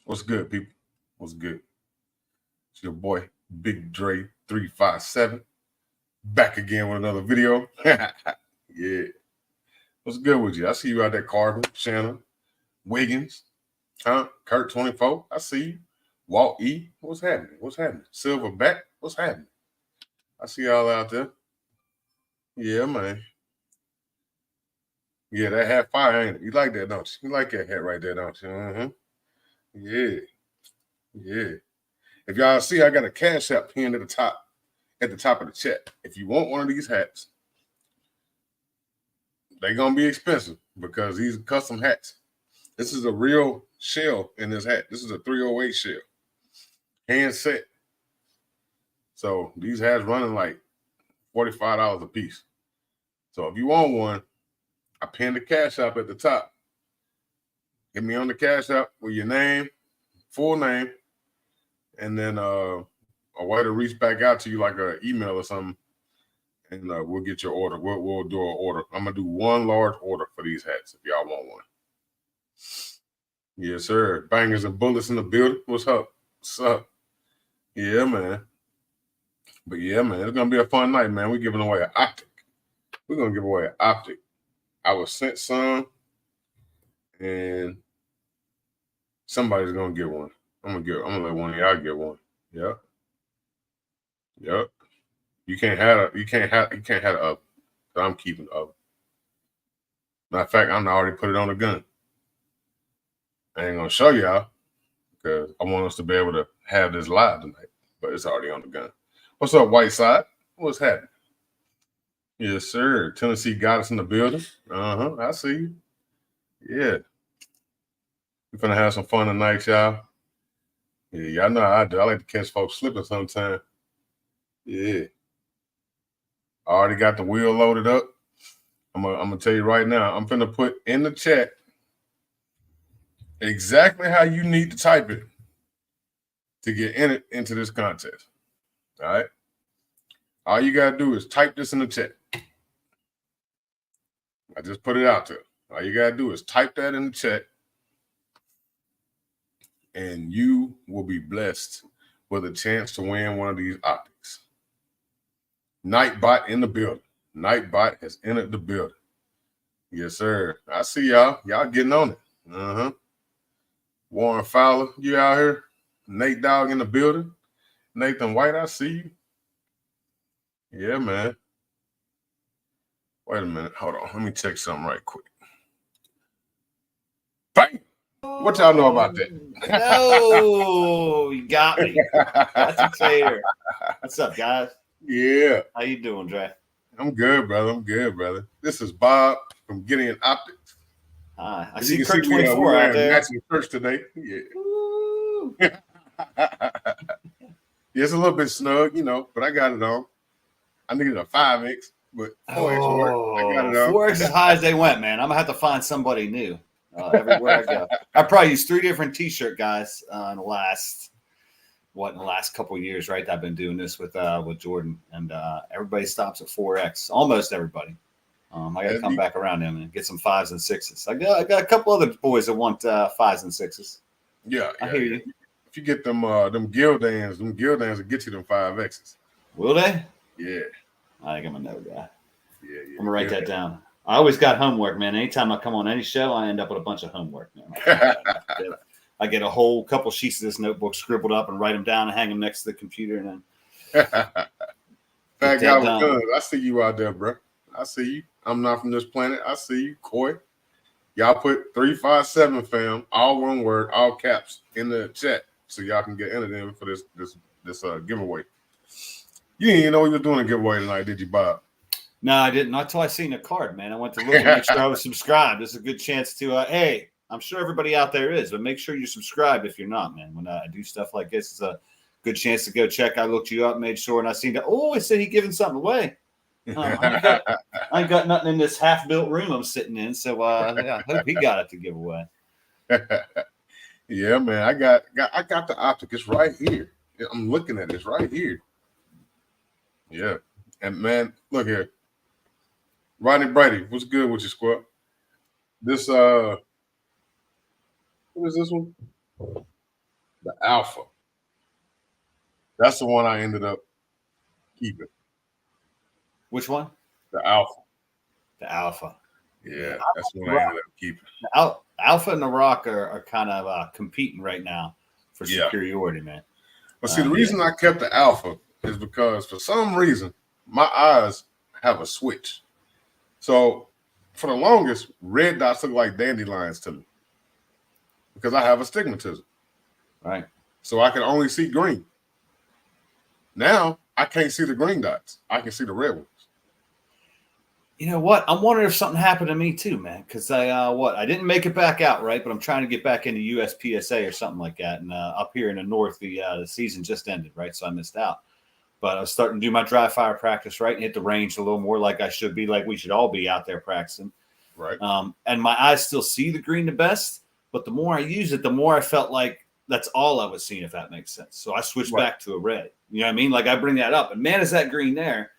What's good, people? What's good? It's your boy, Big Dre 357, back again with another video. Yeah. What's good with you? I see you out there, Carvin, Shannon, Wiggins, Kurt 24. I see you. Walt E. What's happening? What's happening? Silverback. What's happening? I see y'all out there. Yeah, man. Yeah, that hat fire, ain't it? You like that, don't you? You like that hat right there, don't you? Yeah. Yeah. If y'all see, I got a Cash App pinned at the top of the chat. If you want one of these hats, they're gonna be expensive because these are custom hats. This is a real shell in this hat. This is a 308 shell, hand set. So these hats running like $45 a piece. So if you want one, I pinned the Cash App at the top. Get me on the Cash App with your name, full name, and then a way to reach back out to you, like an email or something, and we'll get your order. We'll do an order. I'm gonna do one large order for these hats if y'all want one. Yes, sir. Bangers and bullets in the building. What's up? What's up? Yeah, man. But yeah, man, it's gonna be a fun night, man. We're giving away an optic. We're gonna give away an optic. I was sent some, and somebody's gonna get one. I'm gonna let one of y'all get one. Yep. You can't have an oven. I'm keeping the oven. Matter of fact, I'm already put it on the gun. I ain't gonna show y'all because I want us to be able to have this live tonight, but it's already on the gun. What's up, Whiteside? What's happening? Yes, sir. Tennessee got us in the building. I see you. Yeah. We're gonna have some fun tonight, y'all. Yeah, y'all know how I do. I like to catch folks slipping sometimes. Yeah. I already got the wheel loaded up. I'm gonna tell you right now, I'm gonna put in the chat exactly how you need to type it to get into this contest. All right. All you gotta do is type this in the chat. I just put it out there. All you gotta do is type that in the chat, and you will be blessed with a chance to win one of these optics. Nightbot in the building. Nightbot has entered the building. Yes, sir. I see y'all. Y'all getting on it. Warren Fowler, you out here? Nate Dogg in the building. Nathan White, I see you. Yeah, man. Wait a minute. Hold on. Let me check something right quick. Bang! What y'all know about that? No, you got me. That's a traitor. What's up, guys? Yeah. How you doing, Dre? I'm good, brother. This is Bob from Gideon Optics. Hi. I see Kurt 24 out there. Matching church today. Yeah. Yeah, it's a little bit snug, but I got it on. I needed a 5X, but 4X worked. I got it on. 4X as high as they went, man. I'm gonna have to find somebody new everywhere I go. I probably used 3 different T-shirt guys in the last couple of years, right? I've been doing this with Jordan, and everybody stops at 4X. Almost everybody. I got to come back around them and get some 5s and 6s. I got a couple other boys that want 5s and 6s. Yeah, I hear you. If you get them Gildans will get you them 5Xs. Will they? Yeah. I think I'm a no guy. Yeah. I'm gonna write that down. I always got homework, man. Anytime I come on any show, I end up with a bunch of homework, man. I get a whole couple sheets of this notebook scribbled up and write them down and hang them next to the computer, and then. Fat guy with guns. I see you out there, bro. I see you. I'm not from this planet. I see you, Coy. Y'all put 357 fam, all one word, all caps in the chat, so y'all can get entered in for this giveaway. You didn't even know we were doing a giveaway tonight, did you, Bob? No, I didn't. Not until I seen the card, man. I went to look and make sure I was subscribed. It's a good chance to, hey, I'm sure everybody out there is, but make sure you're subscribed if you're not, man. When I do stuff like this, it's a good chance to go check. I looked you up, made sure, and I seen that. Oh, it said he giving something away. I ain't got nothing in this half-built room I'm sitting in, so I hope he got it to give away. Yeah, man, I got the optic. It's right here. I'm looking at it. It's right here. Yeah, and man, look here, Rodney Brady. What's good with you, squad? This what is this one? The Alpha. That's the one I ended up keeping. Which one? The Alpha. The Alpha. Yeah, that's the one I ended up keeping. Alpha and the Rock are kind of competing right now for superiority, man. But see, the reason I kept the Alpha is because for some reason my eyes have a switch. So for the longest, red dots look like dandelions to me because I have astigmatism. Right. So I can only see green. Now I can't see the green dots. I can see the red ones. You know what? I'm wondering if something happened to me too, man. Because I didn't make it back out, right? But I'm trying to get back into USPSA or something like that. And up here in the north, the season just ended, right? So I missed out. But I was starting to do my dry fire practice, right, and hit the range a little more, like I should be, like we should all be out there practicing. Right. And my eyes still see the green the best, but the more I use it, the more I felt like that's all I was seeing, if that makes sense. So I switched back to a red. You know what I mean? Like I bring that up, and man, is that green there?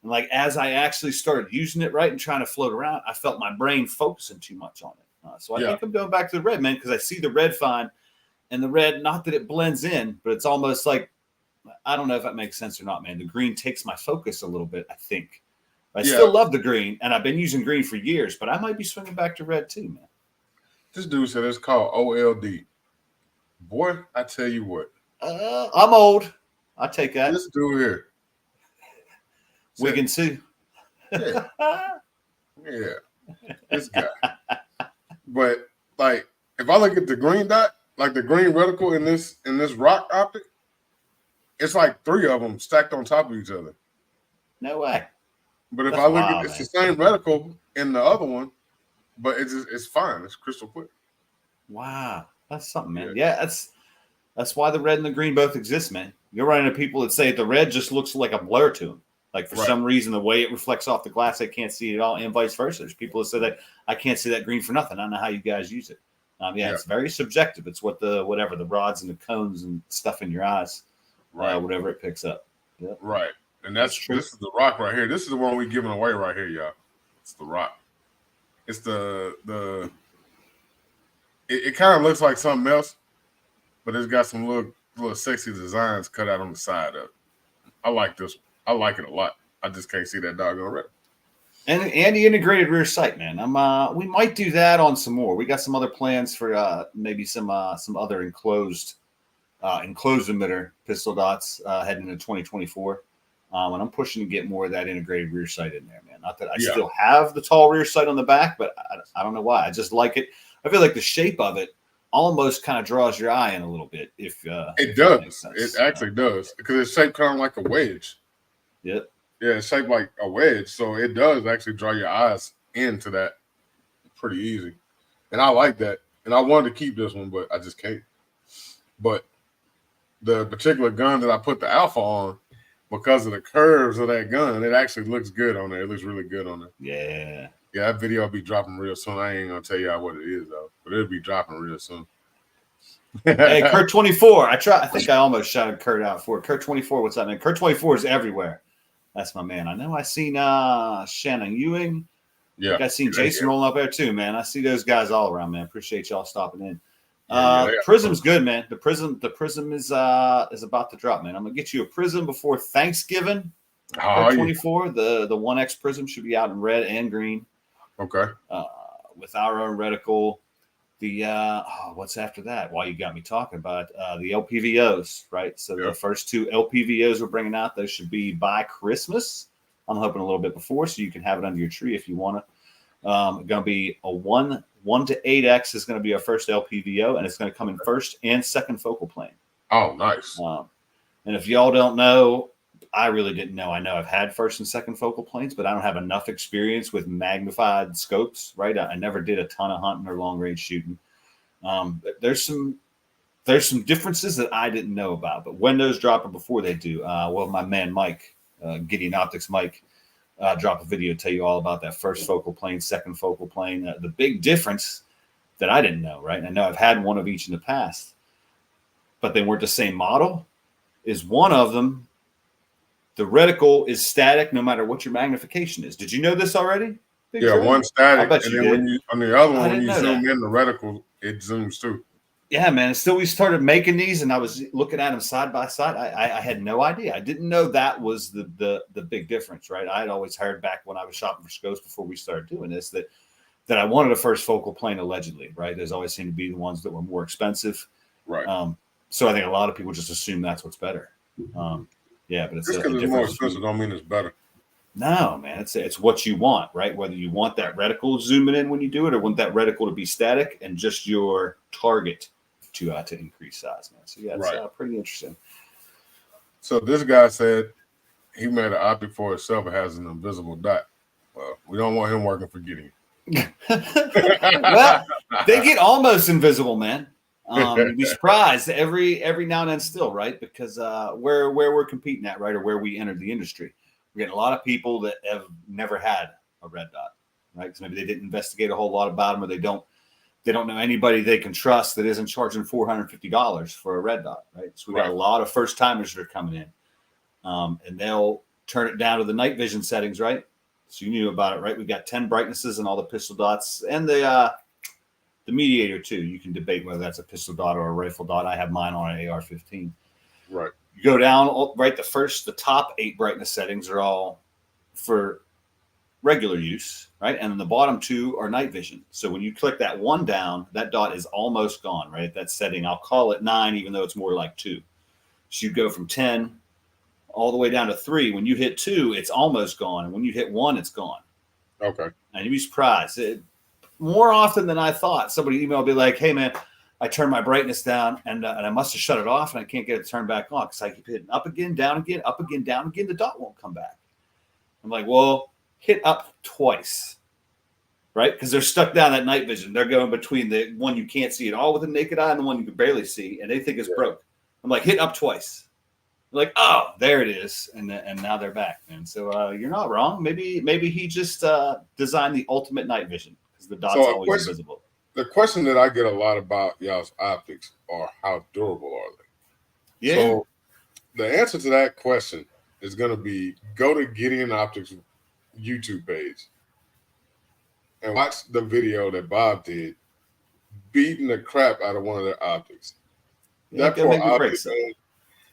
And like as I actually started using it right and trying to float around, I felt my brain focusing too much on it. So I think I'm going back to the red, man, because I see the red fine, and the red, not that it blends in, but it's almost like, I don't know if that makes sense or not, man. The green takes my focus a little bit, I think. I still love the green, and I've been using green for years, but I might be swinging back to red too, man. This dude said it's called OLD. Boy, I tell you what. I'm old. I take that. This dude here. Wiggin Sue. Yeah. This guy. But like, if I look at the green dot, like the green reticle in this rock optic, it's like 3 of them stacked on top of each other. No way. But if I look at it's the same reticle in the other one, but it's fine. It's crystal clear. Wow, that's something, man. Yeah, that's why the red and the green both exist, man. You're running into people that say the red just looks like a blur to them. Like for some reason, the way it reflects off the glass, they can't see it at all, and vice versa. There's people that say that I can't see that green for nothing. I don't know how you guys use it. It's very subjective. It's what the rods and the cones and stuff in your eyes, whatever it picks up. Yep. Right, and that's true. This is the rock right here. This is the one we're giving away right here, y'all. It's the rock. It's the. It kind of looks like something else, but it's got some little sexy designs cut out on the side of it. I like this one. I like it a lot. I just can't see that doggone red. And the integrated rear sight, man. We might do that on some more. We got some other plans for maybe some other enclosed emitter pistol dots heading into 2024. And I'm pushing to get more of that integrated rear sight in there, man. Not that I still have the tall rear sight on the back, but I don't know why. I just like it. I feel like the shape of it almost kind of draws your eye in a little bit. If it does, it actually does, because it's shaped kind of like a wedge. Yep. Yeah, it's shaped like a wedge, so it does actually draw your eyes into that pretty easy. And I like that. And I wanted to keep this one, but I just can't. But the particular gun that I put the Alpha on, because of the curves of that gun, it actually looks good on there. It looks really good on there. Yeah. Yeah, that video will be dropping real soon. I ain't gonna tell y'all what it is though, but it'll be dropping real soon. Hey, Kurt 24. I think I almost shouted Kurt out for it. Kurt 24. What's that, man? Kurt 24 is everywhere. That's my man. I know. I seen Shannon Ewing. Yeah, I seen Jason rolling up there too, man. I see those guys all around, man. Appreciate y'all stopping in. Prism's good, man. The prism is about to drop, man. I'm gonna get you a prism before Thanksgiving. Kurt 24. The 1X prism should be out in red and green. Okay. With our own reticle. The what's after that? Why you got me talking about the LPVOs, right? So the first 2 LPVOs we're bringing out, those should be by Christmas. I'm hoping a little bit before, so you can have it under your tree if you want to. Going to be a 1 to 8X is going to be our first LPVO, and it's going to come in first and second focal plane. Oh, nice. And if y'all don't know, I really didn't know. I know I've had first and second focal planes, but I don't have enough experience with magnified scopes, right? I never did a ton of hunting or long range shooting. But there's some differences that I didn't know about. But when those drop or before they do, well, my man Mike, Gideon Optics Mike, drop a video tell you all about that first focal plane, second focal plane. The big difference that I didn't know, right? And I know I've had one of each in the past, but they weren't the same model. Is one of them, the reticle is static no matter what your magnification is. Did you know this already? Big yeah, one static. I bet you did. When you, on the other one, when you zoom in the reticle, it zooms too. Yeah, man. Until we started making these and I was looking at them side by side, I had no idea. I didn't know that was the big difference, right? I had always heard back when I was shopping for scopes before we started doing this that I wanted a first focal plane allegedly, right? There's always seemed to be the ones that were more expensive. Right. So I think a lot of people just assume that's what's better. Yeah, but it's just because it's more expensive don't mean it's better. No, man, it's what you want, right? Whether you want that reticle zooming in when you do it, or want that reticle to be static and just your target to increase size, man. So yeah, it's pretty interesting. So this guy said he made an optic for himself and has an invisible dot. Well, we don't want him working for Gideon. Well, they get almost invisible, man. You'd be surprised every now and then still, right? Because where we're competing at, right, or where we entered the industry, we're getting a lot of people that have never had a red dot, right? Because maybe they didn't investigate a whole lot about them, or they don't know anybody they can trust that isn't charging $450 for a red dot, right? So we got a lot of first timers that are coming in, and they'll turn it down to the night vision settings, right? So you knew about it, right? We got 10 brightnesses and all the pistol dots, and the mediator too. You can debate whether that's a pistol dot or a rifle dot. I have mine on an AR-15. Right. You go down, right? The top 8 brightness settings are all for regular use, right? And then the bottom 2 are night vision. So when you click that one down, that dot is almost gone, right? That setting, I'll call it 9, even though it's more like 2. So you go from 10 all the way down to 3. When you hit 2, it's almost gone. And when you hit 1, it's gone. Okay. And you'd be surprised. More often than I thought, somebody emailed me like, hey, man, I turned my brightness down and I must have shut it off and I can't get it turned back on because I keep hitting up again, down again, up again, down again. The dot won't come back. I'm like, well, hit up twice, right? Because they're stuck down that night vision. They're going between the one you can't see at all with the naked eye and the one you can barely see, and they think it's broke. I'm like, hit up twice. They're like, oh, there it is, and now they're back. And so you're not wrong. Maybe he just designed the ultimate night vision because the dot's always invisible. The question that I get a lot about y'all's optics are how durable are they? Yeah. So the answer to that question is going to be go to Gideon Optics YouTube page and watch the video that Bob did beating the crap out of one of their optics. Yeah, that poor optic,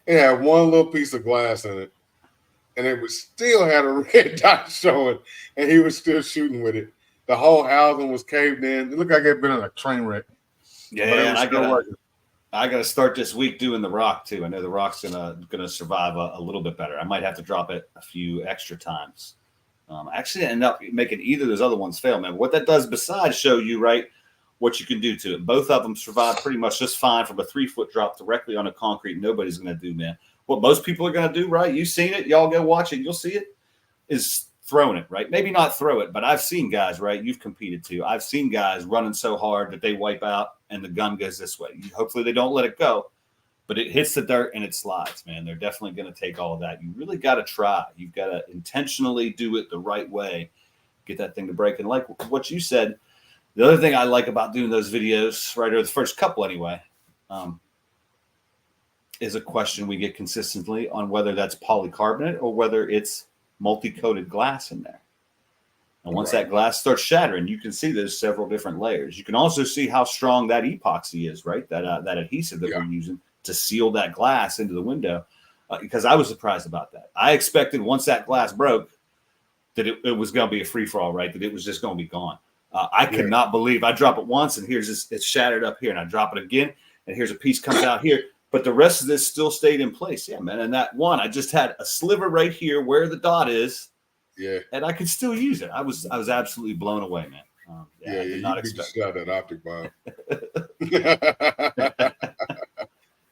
it had one little piece of glass in it, and it was still had a red dot showing, and he was still shooting with it. The whole housing was caved in. It looked like it had been in a train wreck. Yeah, and I gotta start this week doing the rock too. I know the rock's gonna survive a little bit better. I might have to drop it a few extra times. Actually, end up making either of those other ones fail, man. But what that does besides show you, right, what you can do to it. Both of them survive pretty much just fine from a 3-foot drop directly on a concrete. Nobody's going to do, man. What most people are going to do, right? You've seen it. Y'all go watch it. You'll see it. Is throwing it, right? Maybe not throw it, but I've seen guys, right? You've competed too. I've seen guys running so hard that they wipe out and the gun goes this way. Hopefully they don't let it go, but it hits the dirt and it slides, man. They're definitely going to take all of that. You really got to try. You've got to intentionally do it the right way. Get that thing to break. And like what you said, the other thing I like about doing those videos, right, or the first couple anyway, is a question we get consistently on whether that's polycarbonate or whether it's multi-coated glass in there. And once that glass starts shattering, you can see there's several different layers. You can also see how strong that epoxy is, right? That adhesive that we're using to seal that glass into the window. Because I was surprised about that. I expected once that glass broke that it was going to be a free-for-all, right? That it was just going to be gone. I could not believe I drop it once and here's this, it's shattered up here, and I drop it again and here's a piece comes out here, but the rest of this still stayed in place. Yeah, man. And that one, I just had a sliver right here where the dot is. Yeah. And I could still use it. I was absolutely blown away, man. I did not expect that optic, Bob.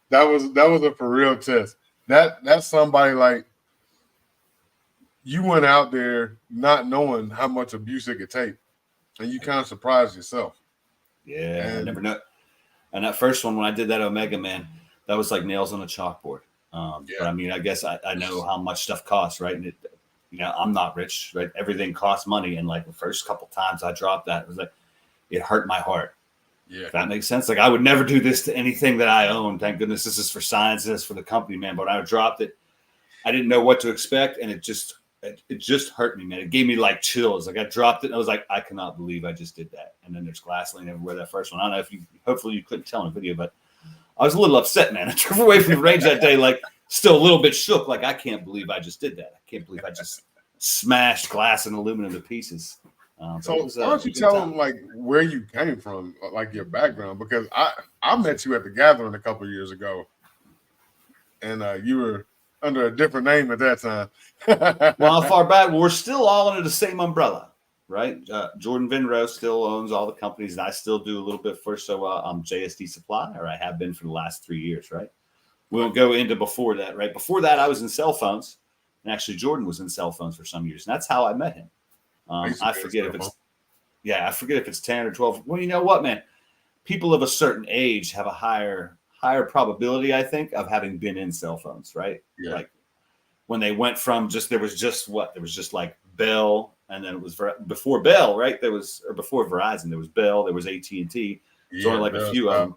that was a for real test. That's somebody like you went out there not knowing how much abuse it could take, and you kind of surprised yourself. Yeah, and I never know. And that first one, when I did that Omega, man, that was like nails on a chalkboard. But I mean, I guess I know how much stuff costs, right? And I'm not rich, right? Everything costs money. And like the first couple times I dropped that, it was like, it hurt my heart. Yeah. If that makes sense. Like I would never do this to anything that I own. Thank goodness this is for science, this is for the company, man. But when I dropped it, I didn't know what to expect. And it just hurt me, man. It gave me like chills. Like I dropped it and I was like, I cannot believe I just did that. And then there's glass laying everywhere, that first one. I don't know if hopefully you couldn't tell in the video, but I was a little upset, man. I drove away from the range that day, like still a little bit shook. Like, I can't believe I just did that. I can't believe I just smashed glass and aluminum to pieces. So why don't you tell them like where you came from, like your background? Because I met you at the gathering a couple of years ago, and you were under a different name at that time. Well, how far back? Well, we're still all under the same umbrella, right? Jordan Vinro still owns all the companies, and I still do a little bit for. So I'm JSD Supply, or I have been for the last 3 years, right? We won't go into before that, right? Before that, I was in cell phones, and actually Jordan was in cell phones for some years, and that's how I met him. I forget if it's 10 or 12. Well, you know what, man? People of a certain age have a higher probability, I think, of having been in cell phones, right? Yeah. Like when they went from there was just like Bell, and then it was before Bell, right? Before Verizon, there was Bell, there was AT&T. There's only like a few of them.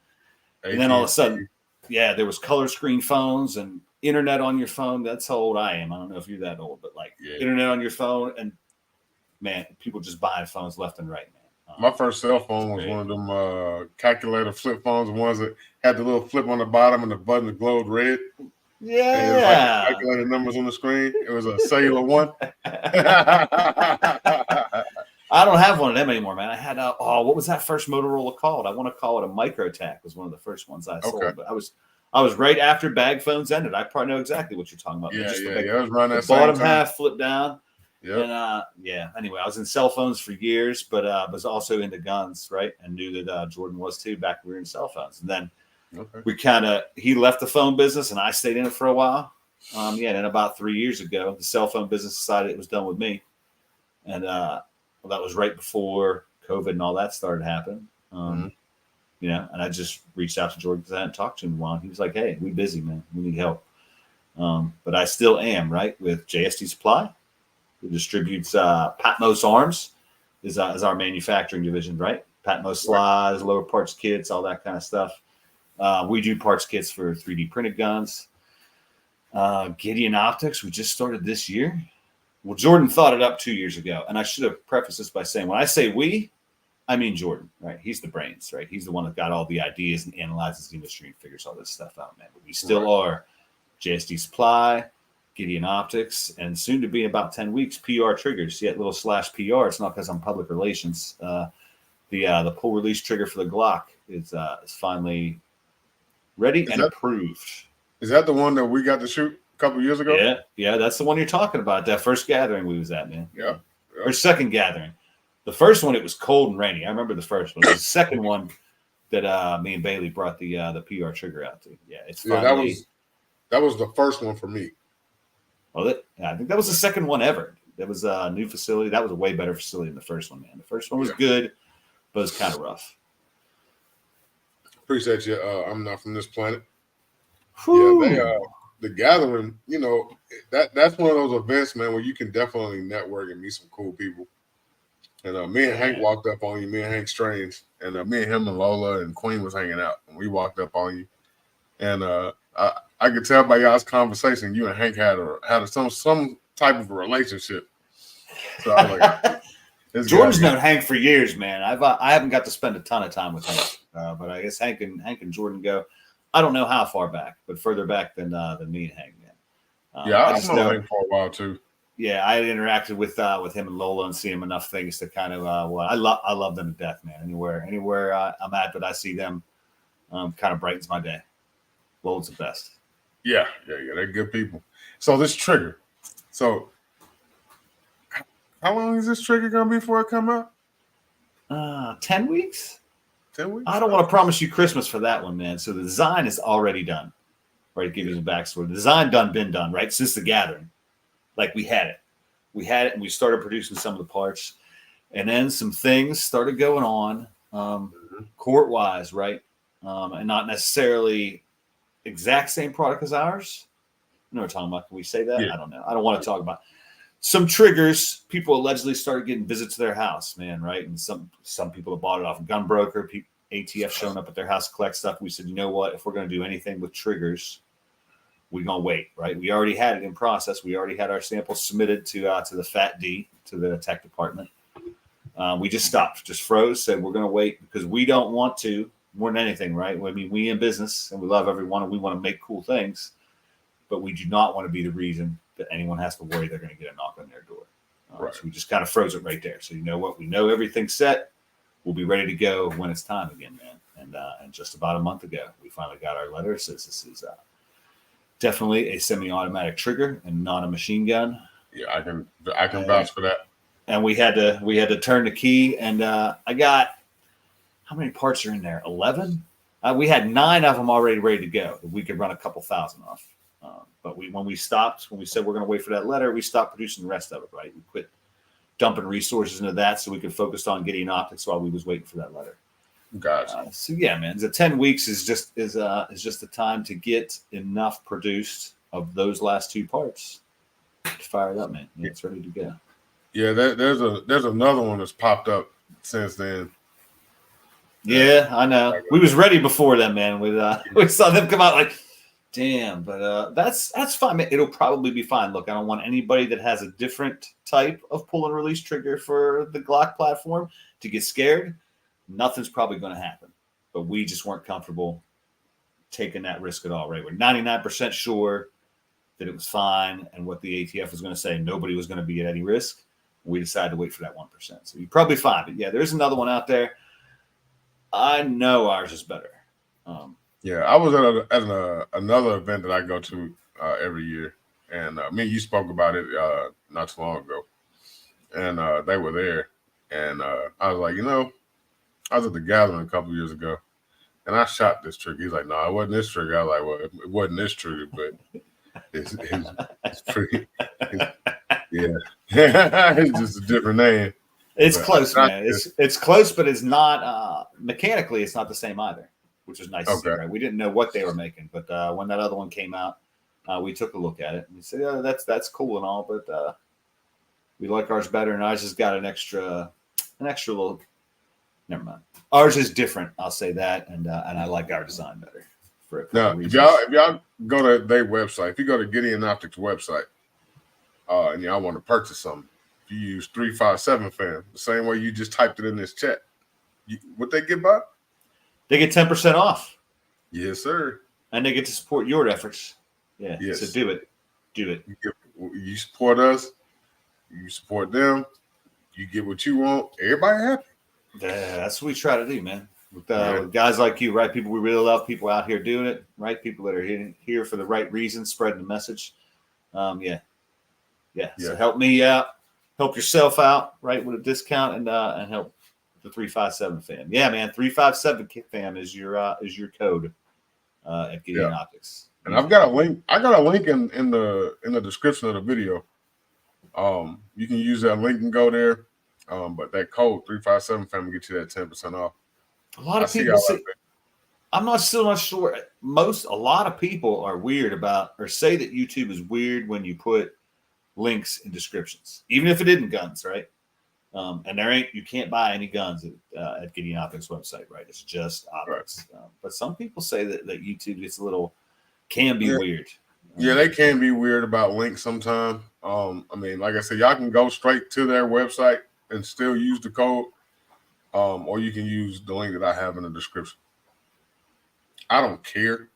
And then all of a sudden, there was color screen phones and internet on your phone. That's how old I am. I don't know if you're that old, but internet on your phone, and man, people just buying phones left and right, man. My first cell phone was one of them calculator flip phones, the ones that had the little flip on the bottom and the button that glowed red. Yeah. Like calculator numbers on the screen. It was a cellular one. I don't have one of them anymore, man. I had what was that first Motorola called? I want to call it a MicroTac. Was one of the first ones I sold. But I was right after bag phones ended. I probably know exactly what you're talking about. Yeah, it was around that the bottom half flipped down. Yep. And anyway, I was in cell phones for years, but was also into guns, right? And knew that Jordan was too back when we were in cell phones. And then he left the phone business and I stayed in it for a while. And then about 3 years ago, the cell phone business decided it was done with me. And that was right before COVID and all that started happening. And I just reached out to Jordan because I hadn't talked to him in a while. He was like, hey, we busy, man. We need help. But I still am, right, with JSD Supply. Who distributes Patmos Arms is our manufacturing division, right? Patmos slides, lower parts kits, all that kind of stuff. We do parts kits for 3D printed guns. Gideon Optics, we just started this year. Well, Jordan thought it up 2 years ago, and I should have prefaced this by saying, when I say we, I mean Jordan, right? He's the brains, right? He's the one that got all the ideas and analyzes the industry and figures all this stuff out, man. But we still are JSD Supply, Gideon Optics, and soon to be in about 10 weeks, PR Triggers. Yet little /PR. It's not because I'm public relations. The pull release trigger for the Glock is finally ready and approved. Is that the one that we got to shoot a couple years ago? Yeah, that's the one you're talking about. That first gathering we was at, man. Yeah. Or second gathering. The first one, it was cold and rainy. I remember the first one. The second one that me and Bailey brought the PR trigger out to. Yeah, it's finally. That was the first one for me. Well, I think that was the second one ever. That was a new facility. That was a way better facility than the first one, man. The first one was good, but it's kind of rough. Appreciate you. I'm not from this planet. Whew. Yeah, the gathering, that's one of those events, man, where you can definitely network and meet some cool people. And me and Hank walked up on you, me and Hank Strange, and me and him and Lola and Queen was hanging out, and we walked up on you. And I could tell by y'all's conversation, you and Hank had some type of a relationship. So I was like, Jordan's known Hank for years, man. I haven't got to spend a ton of time with Hank, but I guess Hank and Jordan go. I don't know how far back, but further back than me and Hank, man. I've known Hank for a while too. Yeah, I had interacted with him and Lola and seen him enough things to kind of I love them to death, man. Anywhere I'm at that I see them, kind of brightens my day. Lola's the best. Yeah, they're good people. So this trigger, how long is this trigger gonna be before it come out? 10 weeks. 10 weeks. I don't want to promise you Christmas for that one, man. So the design is already done. Right, give you the backstory. The design been done, right? Since the gathering. Like we had it. we had it, and we started producing some of the parts, and then some things started going on court wise, right? And not necessarily exact same product as ours. You know what we're talking about? Can we say that? Yeah. I don't know. I don't want to talk about some triggers. People allegedly started getting visits to their house, man, right? And some people have bought it off a gun broker. ATF showing up at their house to collect stuff. We said, you know what? If we're going to do anything with triggers, we're going to wait, right? We already had it in process. We already had our samples submitted to the FAT-D, to the tech department. We just stopped, just froze, said we're going to wait because we don't want to, more than anything, right? I mean, we in business and we love everyone and we want to make cool things, but we do not want to be the reason that anyone has to worry they're going to get a knock on their door. Right. So we just kind of froze it right there. So you know what? We know everything's set. We'll be ready to go when it's time again, man. And just about a month ago, we finally got our letter. It says this is definitely a semi-automatic trigger and not a machine gun. Yeah, I can vouch for that. And we had to turn the key. And I got, how many parts are in there? 11. We had 9 of them already ready to go. We could run a couple thousand off. But when we said we're going to wait for that letter, we stopped producing the rest of it. Right, we quit dumping resources into that so we could focus on Gideon Optics while we was waiting for that letter. Gotcha. So yeah, man, the 10 weeks is just the time to get enough produced of those last 2 parts to fire it up, man. Yeah, it's ready to go. Yeah, there's another one that's popped up since then. Yeah, I know. We was ready before that, man. We saw them come out like, damn, but that's fine, man. It'll probably be fine. Look, I don't want anybody that has a different type of pull and release trigger for the Glock platform to get scared. Nothing's probably going to happen, but we just weren't comfortable taking that risk at all, right? We're 99% sure that it was fine and what the ATF was going to say, nobody was going to be at any risk. We decided to wait for that 1%. So you're probably fine, but yeah, there's another one out there. I know ours is better. Yeah, I was at another event that I go to every year, and me and you spoke about it not too long ago, and they were there, and I was like, I was at the gathering a couple years ago, and I shot this trigger. He's like, no, it wasn't this trigger. I was like, well, it wasn't this trigger, but it's pretty, yeah, it's just a different name. It's close, man. It's close, but it's not mechanically. It's not the same either, which is nice to see. Right? We didn't know what they were making, but when that other one came out, we took a look at it and we said, "Yeah, that's cool and all, but we like ours better." And ours has got an extra little. Never mind. Ours is different. I'll say that, and I like our design better. For a couple if reasons. y'all go to their website, if you go to Gideon Optics website, and y'all want to purchase something. You use 357 fam, the same way you just typed it in this chat. What they get back? They get 10% off. Yes, sir. And they get to support your efforts. Yeah. Yes. So do it. You support us. You support them. You get what you want. Everybody happy. Yeah, that's what we try to do, man. With guys like you, right? People we really love, people out here doing it, right? People that are here for the right reasons, spreading the message. Yeah. So help me out. Help yourself out, right, with a discount and help the 357 fam. Yeah, man, 357 fam is your code at Gideon Optics. And I've got a link. I got a link in the description of the video. You can use that link and go there. But that code 357 fam will get you that 10% off. A lot of people say, I'm still not sure. A lot of people are weird about or say that YouTube is weird when you put links in descriptions, even if it isn't guns, right? And you can't buy any guns at Gideon Optics website, right? It's just optics. Right. But some people say that YouTube gets can be weird. Yeah, they can be weird about links sometimes. I mean, like I said, y'all can go straight to their website and still use the code, or you can use the link that I have in the description. I don't care.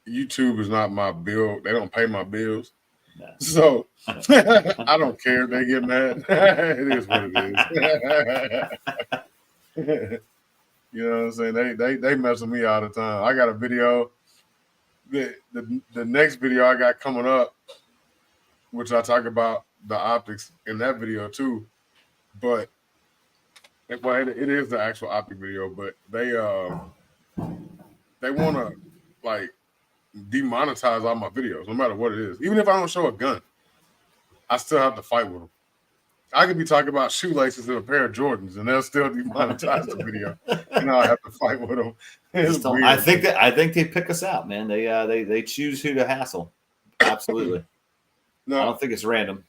YouTube is not my bill. They don't pay my bills. No. So I don't care if they get mad. It is what it is. You know what I'm saying? They mess with me all the time. I got a video. The next video I got coming up, which I talk about the optics in that video too. But it is the actual optic video, but they want to demonetize all my videos, no matter what it is. Even if I don't show a gun, I still have to fight with them. I could be talking about shoelaces and a pair of Jordans, and they'll still demonetize the video, and I'll have to fight with them. It's weird. I think they pick us out, man. They choose who to hassle. Absolutely. No, I don't think it's random.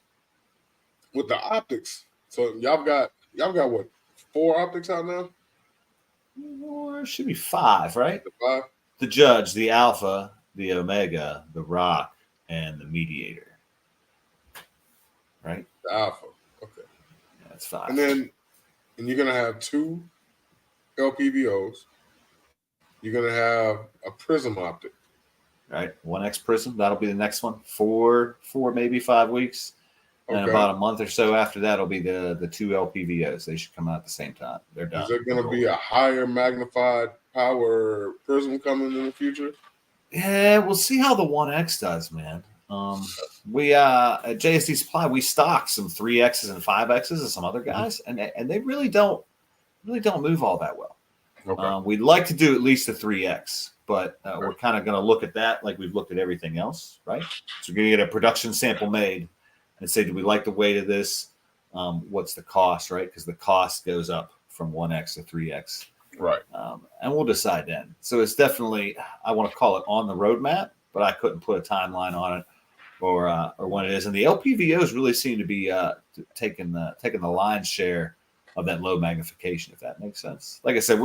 With the optics, so y'all got what, 4 optics out now? Well, it should be 5, right? The 5. The Judge, the Alpha, the Omega, the Rock, and the Mediator. Right? The Alpha. Okay. Yeah, that's 5. And you're gonna have 2 LPVOs. You're gonna have a prism optic. Right. 1X prism. That'll be the next one. 4 maybe 5 weeks. Okay. And about a month or so after that will be the 2 LPVOs. They should come out at the same time. They're done. Is there going to be a higher magnified power prism coming in the future? Yeah, we'll see how the 1X does, man. We at JSD Supply, we stock some 3Xs and 5Xs and some other guys, and they really don't move all that well. Okay. We'd like to do at least a 3X, but we're kind of going to look at that like we've looked at everything else, right? So we're going to get a production sample made and say, do we like the weight of this? What's the cost, right? Because the cost goes up from 1X to 3X. Right. And we'll decide then. So it's definitely, I want to call it on the roadmap, but I couldn't put a timeline on it or when it is. And the LPVOs really seem to be taking the lion's share of that low magnification, if that makes sense. Like I said,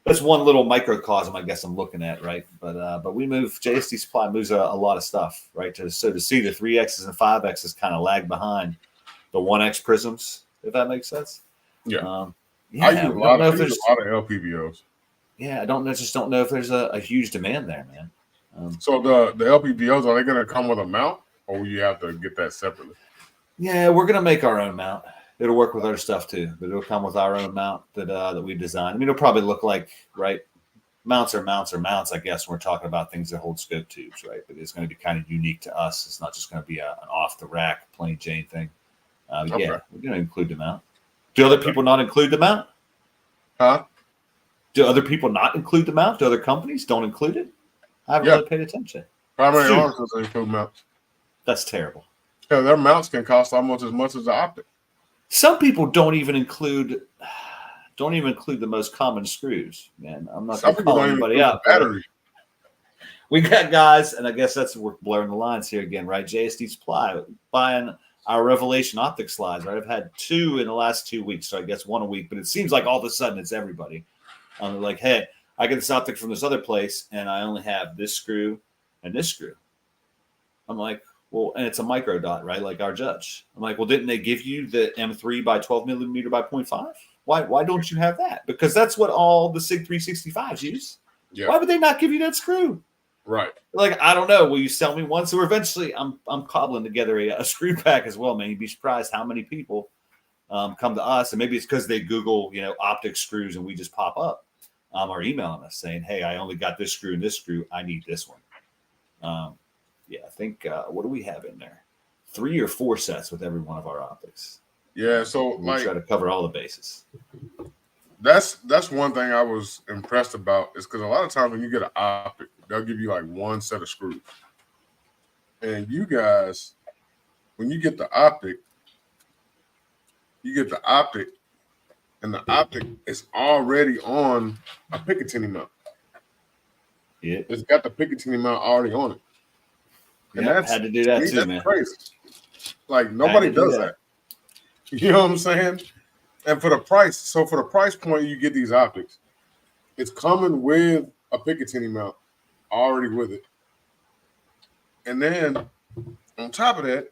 that's one little microcosm, I guess I'm looking at, right? But we JSD Supply moves a lot of stuff, right? So to see the 3Xs and 5Xs kind of lag behind the 1X prisms, if that makes sense. Yeah. I use a lot of LPVOs. Yeah, I just don't know if there's a huge demand there, man. So the LPVOs, are they going to come with a mount, or will you have to get that separately? Yeah, we're going to make our own mount. It'll work with other stuff too, but it'll come with our own mount that we designed. I mean, it'll probably look like, right, mounts are mounts, I guess, when we're talking about things that hold scope tubes, right? But it's going to be kind of unique to us. It's not just going to be an off-the-rack plain Jane thing. Okay. Yeah, we're going to include the mount. Do other people not include the mount? Huh? Do other people not include the mount? Do other companies don't include it? I haven't really paid attention. Primary arms doesn't include mounts. That's terrible. Yeah, their mounts can cost almost as much as the optic. Some people don't even include the most common screws, man. I'm not going to call anybody out. Battery. We got guys, and I guess we're blurring the lines here again, right? JSD Supply buying our Revelation Optics slides, right? I've had 2 in the last 2 weeks, so I guess 1 a week, but it seems like all of a sudden it's everybody. They're like, hey, I get this optic from this other place, and I only have this screw and this screw. I'm like, well, and it's a micro dot, right? Like our Judge. I'm like, well, didn't they give you the M3 by 12 millimeter by 0.5? Why don't you have that? Because that's what all the SIG 365s use. Yeah. Why would they not give you that screw? Right. Like, I don't know. Will you sell me one? So eventually I'm cobbling together a screw pack as well, man. You'd be surprised how many people come to us. And maybe it's because they Google, optic screws and we just pop up or emailing us saying, hey, I only got this screw and this screw. I need this one. Yeah, I think, what do we have in there? 3 or 4 sets with every one of our optics. Yeah, so we try to cover all the bases. That's one thing I was impressed about is because a lot of times when you get an optic, they'll give you like 1 set of screws. And you guys, when you get the optic, and the optic is already on a Picatinny mount. Yeah. It's got the Picatinny mount already on it. And I had to do that too, man. Crazy. Like nobody does that. You know what I'm saying? And for the price point, you get these optics. It's coming with a Picatinny mount already with it. And then on top of that,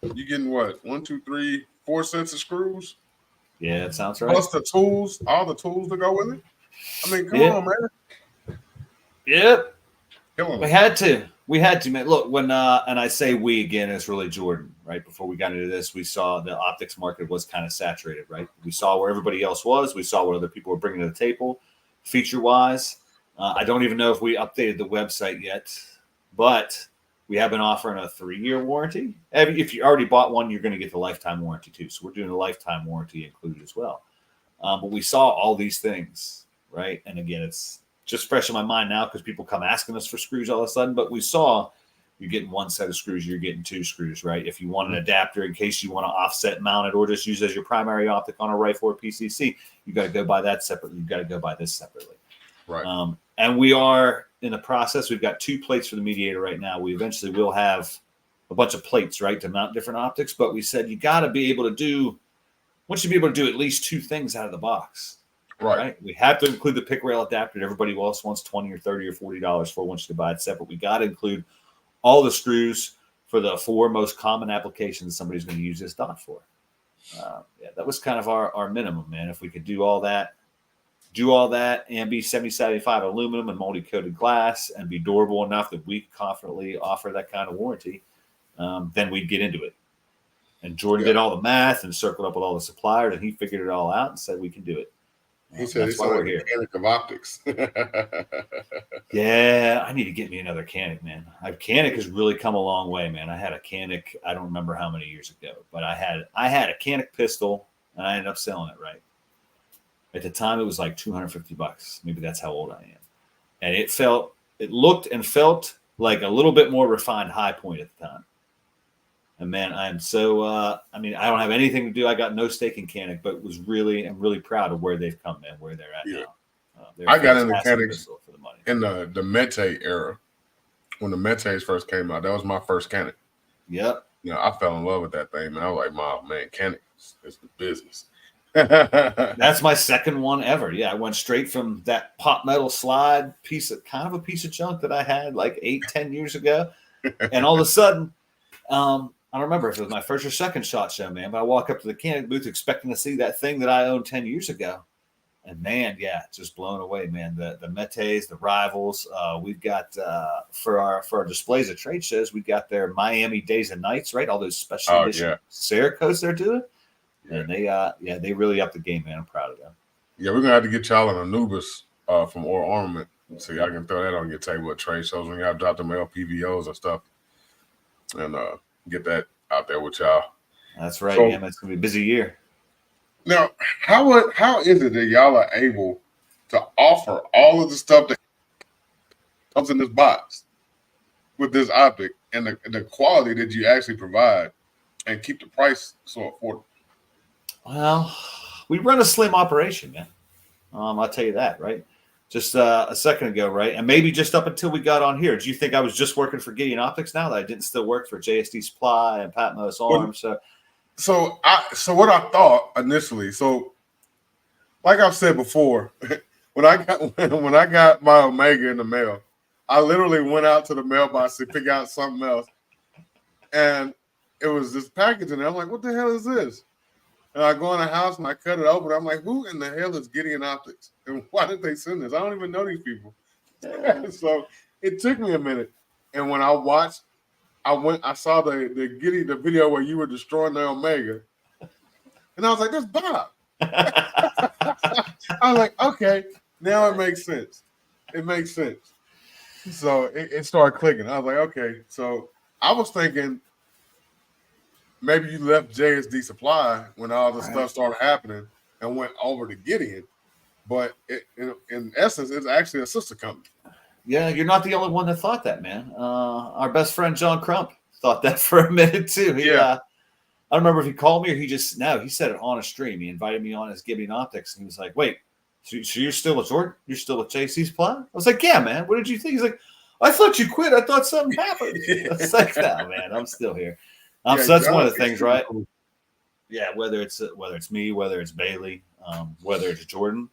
you're getting what? 1, 2, 3, 4 sets of screws? Yeah, that sounds right. Plus the tools, all the tools to go with it. I mean, come on, man. Yep. We had to, man. Look, when and I say we again, it's really Jordan, right? Before we got into this, we saw the optics market was kind of saturated, right? We saw where everybody else was. We saw what other people were bringing to the table, feature-wise. I don't even know if we updated the website yet, but we have been offering a 3-year warranty. If you already bought one, you're going to get the lifetime warranty too. So we're doing a lifetime warranty included as well. But we saw all these things, right? And again, it's just fresh in my mind now because people come asking us for screws all of a sudden. But we saw you're getting one set of screws, you're getting 2 screws, right? If you want an adapter in case you want to offset mount it or just use as your primary optic on a rifle or PCC, you got to go buy that separately. You got to go buy this separately. Right. And we are in the process. We've got 2 plates for the mediator right now. We eventually will have a bunch of plates, right, to mount different optics. But we said you got to be able to do, once you be able to do at least 2 things out of the box. Right. We have to include the pick rail adapter that everybody else wants $20 or $30 or $40 for once you buy it separate. We got to include all the screws for the 4 most common applications somebody's going to use this dot for. That was kind of our minimum, man. If we could do all that and be 7075 aluminum and multi-coated glass and be durable enough that we confidently offer that kind of warranty, then we'd get into it. And Jordan did all the math and circled up with all the suppliers, and he figured it all out and said we can do it. He said that's why we're here. Mechanic of optics. Yeah, I need to get me another Canic, man. Canic has really come a long way, man. I had a Canic, I don't remember how many years ago, but I had a Canic pistol, and I ended up selling it, right? At the time, it was like $250. Maybe that's how old I am. And it looked and felt like a little bit more refined High Point at the time. And man, I'm so, I don't have anything to do. I got no stake in Canic, but I'm really proud of where they've come, man, where they're at now. I got into Canics in the Mete era. When the Metes first came out, that was my first Canic. Yep. I fell in love with that thing, man. I was like, man, Canic is the business. That's my second one ever. Yeah, I went straight from that pot metal slide piece of junk that I had like 8-10 years ago. And all of a sudden, I don't remember if it was my first or second SHOT Show, man, but I walk up to the Canic booth expecting to see that thing that I owned 10 years ago. And man, just blown away, man. The Metes, the Rivals. We've got for our displays at trade shows, we got their Miami Days and Nights, right? All those special edition Cerakotes they're doing. And they really upped the game, man. I'm proud of them. Yeah, we're gonna have to get y'all an Anubis from Or Armament, so y'all can throw that on your table at trade shows when y'all drop them LPVOs and stuff, and get that out there with y'all. That's right, man. It's gonna be a busy year. Now, how is it that y'all are able to offer all of the stuff that comes in this box with this optic and the quality that you actually provide and keep the price so affordable? Well, we run a slim operation, man. I'll tell you that, right? Just a second ago, right? And maybe just up until we got on here. Do you think I was just working for Gideon Optics now that I didn't still work for JSD Supply and Patmos Arms? So what I thought initially, like I've said before, when I got my Omega in the mail, I literally went out to the mailbox to pick out something else, and it was this package, and I'm like, "What the hell is this?" And I go in the house and I cut it open. I'm like, "Who in the hell is Gideon Optics? And why did they send this? I don't even know these people." So it took me a minute, and when I watched. I saw the video where you were destroying the Omega, and I was like, "That's Bob." I was like, "Okay, now it makes sense. It makes sense." So it started clicking. I was like, "Okay." So I was thinking maybe you left JSD Supply when all the stuff started happening and went over to Gideon, but in essence, it's actually a sister company. Yeah, you're not the only one that thought that, man. Our best friend John Crump thought that for a minute too. I don't remember if he called me or he said it on a stream. He invited me on as Gideon Optics, and he was like, "Wait, so you're still with Jordan? You're still with JC Supply?" I was like, "Yeah, man. What did you think?" He's like, "I thought you quit. I thought something happened." I was like, "No, man, I'm still here." So that's one of the things, right? Cool. Yeah, whether it's me, whether it's Bailey, whether it's Jordan.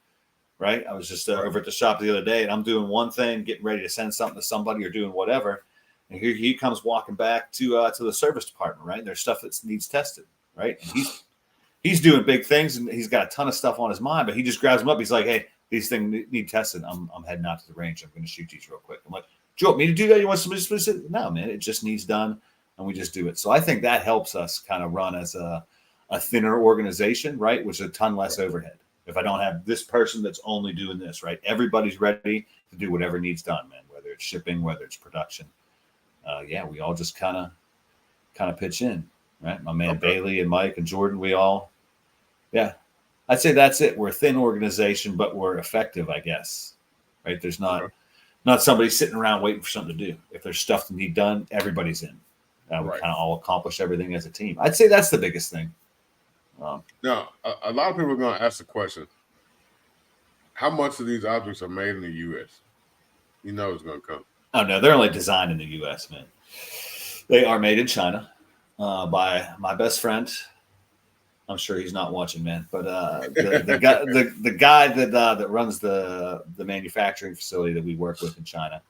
Right. I was just over at the shop the other day, and I'm doing one thing, getting ready to send something to somebody or doing whatever. And here he comes walking back to the service department. Right. And there's stuff that needs tested. Right. And he's doing big things, and he's got a ton of stuff on his mind, but he just grabs them up. He's like, "Hey, these things need tested. I'm heading out to the range. I'm going to shoot these real quick." I'm like, "Do you want me to do that? You want somebody specific?" No, man. It just needs done, and we just do it. So I think that helps us kind of run as a thinner organization, right, which is a ton less overhead. If I don't have this person that's only doing this, right? Everybody's ready to do whatever needs done, man. Whether it's shipping, whether it's production, we all just kind of pitch in, right? My man Bailey and Mike and Jordan, we all, I'd say that's it. We're a thin organization, but we're effective, I guess, right? There's not Not somebody sitting around waiting for something to do. If there's stuff to need done, everybody's in. We Right. kind of all accomplish everything as a team. I'd say that's the biggest thing. Now, a lot of people are going to ask the question: how much of these objects are made in the U.S.? You know it's going to come. Oh no, they're only designed in the U.S., man. They are made in China by my best friend. I'm sure he's not watching, man. But the guy that runs the manufacturing facility that we work with in China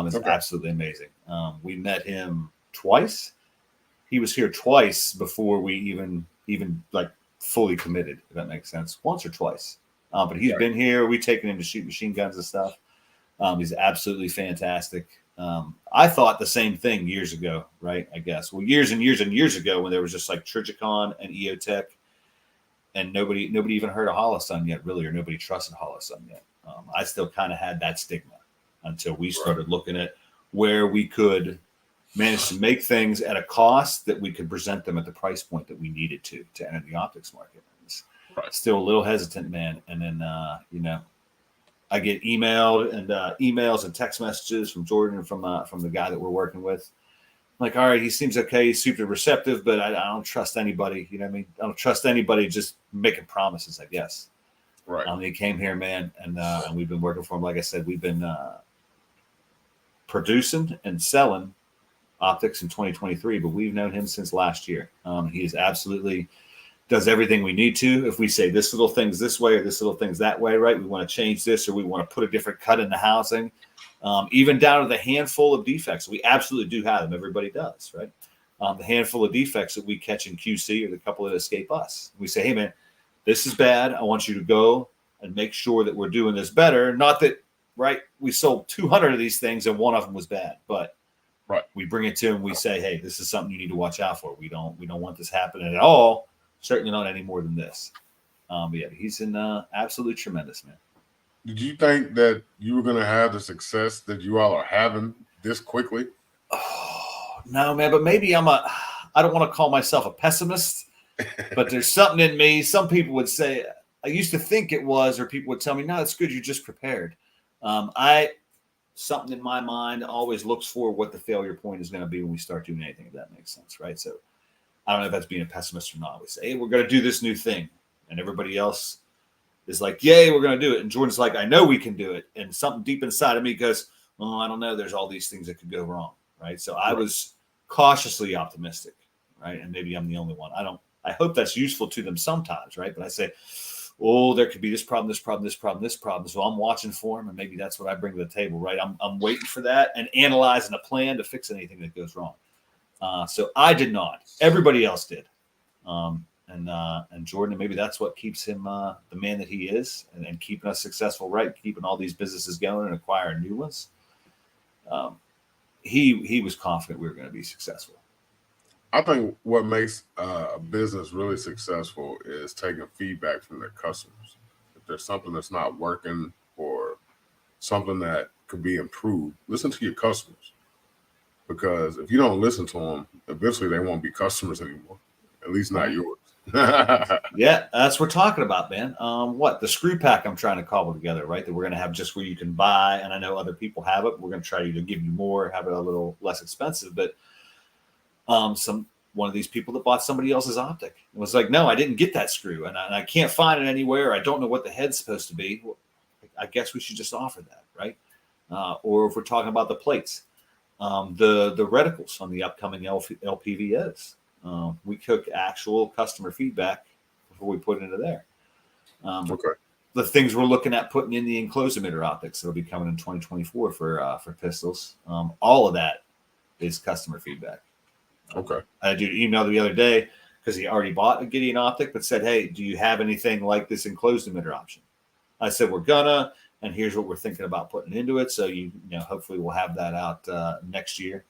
is absolutely amazing. We met him twice. He was here twice before we even like fully committed, if that makes sense. Once or twice. But he's been here. We've taken him to shoot machine guns and stuff. He's absolutely fantastic. I thought the same thing years ago, right? I guess. Well, years and years and years ago, when there was just like Trijicon and EOTech, and nobody even heard of Holosun yet, really, or nobody trusted Holosun yet. I still kind of had that stigma until we started looking at where we could manage to make things at a cost that we could present them at the price point that we needed to enter the optics market. Still a little hesitant, man. And then I get emailed and emails and text messages from Jordan and from the guy that we're working with. I'm like, all right, he seems okay. He's super receptive, but I don't trust anybody. You know what I mean? I don't trust anybody just making promises, I guess. Right. He came here, man, and we've been working for him. Like I said, we've been producing and selling optics in 2023, but we've known him since last year. He is absolutely does everything we need to. If we say this little thing's this way or this little thing's that way, right? We want to change this or we want to put a different cut in the housing, even down to the handful of defects. We absolutely do have them. Everybody does, right? The handful of defects that we catch in QC are the couple that escape us. We say, hey, man, this is bad. I want you to go and make sure that we're doing this better. Not that, right, we sold 200 of these things and one of them was bad, but we bring it to him. We say, hey, this is something you need to watch out for. We don't want this happening at all. Certainly not any more than this. But yeah, he's in absolutely tremendous, man. Did you think that you were going to have the success that you all are having this quickly? Oh, no, man. But maybe I don't want to call myself a pessimist, but there's something in me. Some people would say, I used to think it was, or people would tell me, no, it's good. You're just prepared. Something in my mind always looks for what the failure point is going to be when we start doing anything, if that makes sense, right? So I don't know if that's being a pessimist or not. We say, hey, we're going to do this new thing. And everybody else is like, yay, we're going to do it. And Jordan's like, I know we can do it. And something deep inside of me goes, oh, I don't know. There's all these things that could go wrong, right? So I was cautiously optimistic, right? And maybe I'm the only one. I hope that's useful to them sometimes, right? But I say, oh, there could be this problem, this problem, this problem, this problem. So I'm watching for them, and maybe that's what I bring to the table, right? I'm waiting for that and analyzing a plan to fix anything that goes wrong. So I did not. Everybody else did. And Jordan, maybe that's what keeps him the man that he is and keeping us successful, right? Keeping all these businesses going and acquiring new ones. He was confident we were going to be successful. I think what makes a business really successful is taking feedback from their customers. If there's something that's not working or something that could be improved, listen to your customers. Because if you don't listen to them, eventually they won't be customers anymore. At least not yours. Yeah, that's what we're talking about, man. The screw pack I'm trying to cobble together, right? That we're going to have just where you can buy, and I know other people have it. We're going to try to give you more, have it a little less expensive, but one of these people that bought somebody else's optic was like, no, I didn't get that screw, and I can't find it anywhere. I don't know what the head's supposed to be. Well, I guess we should just offer that, right? Or if we're talking about the plates, the reticles on the upcoming LPVOs, we took actual customer feedback before we put it into there. The things we're looking at putting in the enclosed emitter optics that'll be coming in 2024 for pistols. All of that is customer feedback. I had an email the other day because he already bought a Gideon optic, but said, hey, do you have anything like this enclosed emitter option? I said, we're gonna, and here's what we're thinking about putting into it. So, hopefully we'll have that out next year.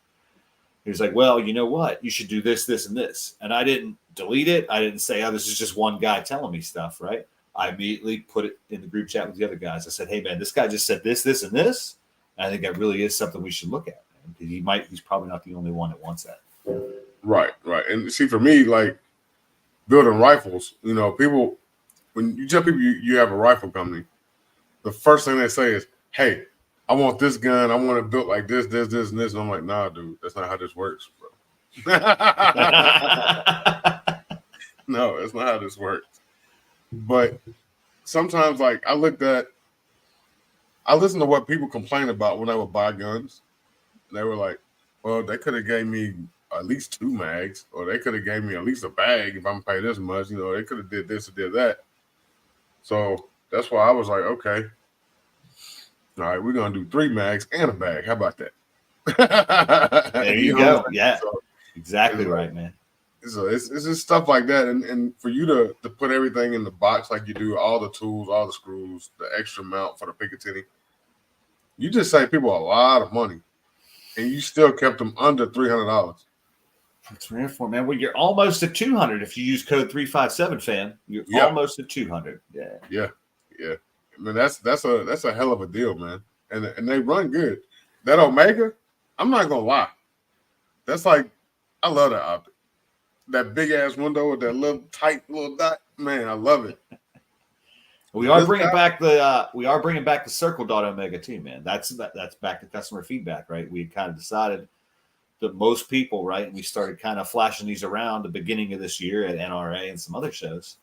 He was like, well, you know what? You should do this, this, and this. And I didn't delete it. I didn't say, oh, this is just one guy telling me stuff, right? I immediately put it in the group chat with the other guys. I said, hey, man, this guy just said this, this, and this. And I think that really is something we should look at. He's probably not the only one that wants that. Right. And see, for me, like building rifles, people, when you tell people you have a rifle company, the first thing they say is, hey, I want this gun. I want it built like this, and this. And I'm like, nah, dude, that's not how this works, bro. No, that's not how this works. But sometimes, like, I listen to what people complain about when they would buy guns. And they were like, well, they could have gave me at least 2 mags, or they could have gave me at least a bag if I'm pay this much. You know, they could have did this or did that. So that's why I was like, okay, all right, we're gonna do 3 mags and a bag. How about that? There you go. Yeah, so exactly right, man. So it's just stuff like that, and for you to put everything in the box like you do, all the tools, all the screws, the extra mount for the Picatinny, you just save people a lot of money, and you still kept them under $300. That's rare for man. Well, you're almost at 200 if you use code 357 fam. You're almost at 200. Yeah. I mean that's a hell of a deal, man, and they run good. That Omega, I'm not gonna lie, that's like I love that optic. That big ass window with that little tight little dot, man, I love it. We are bringing back the circle dot Omega too, man. That's back to customer feedback, right? We kind of decided that most people, right, and we started kind of flashing these around the beginning of this year at NRA and some other shows.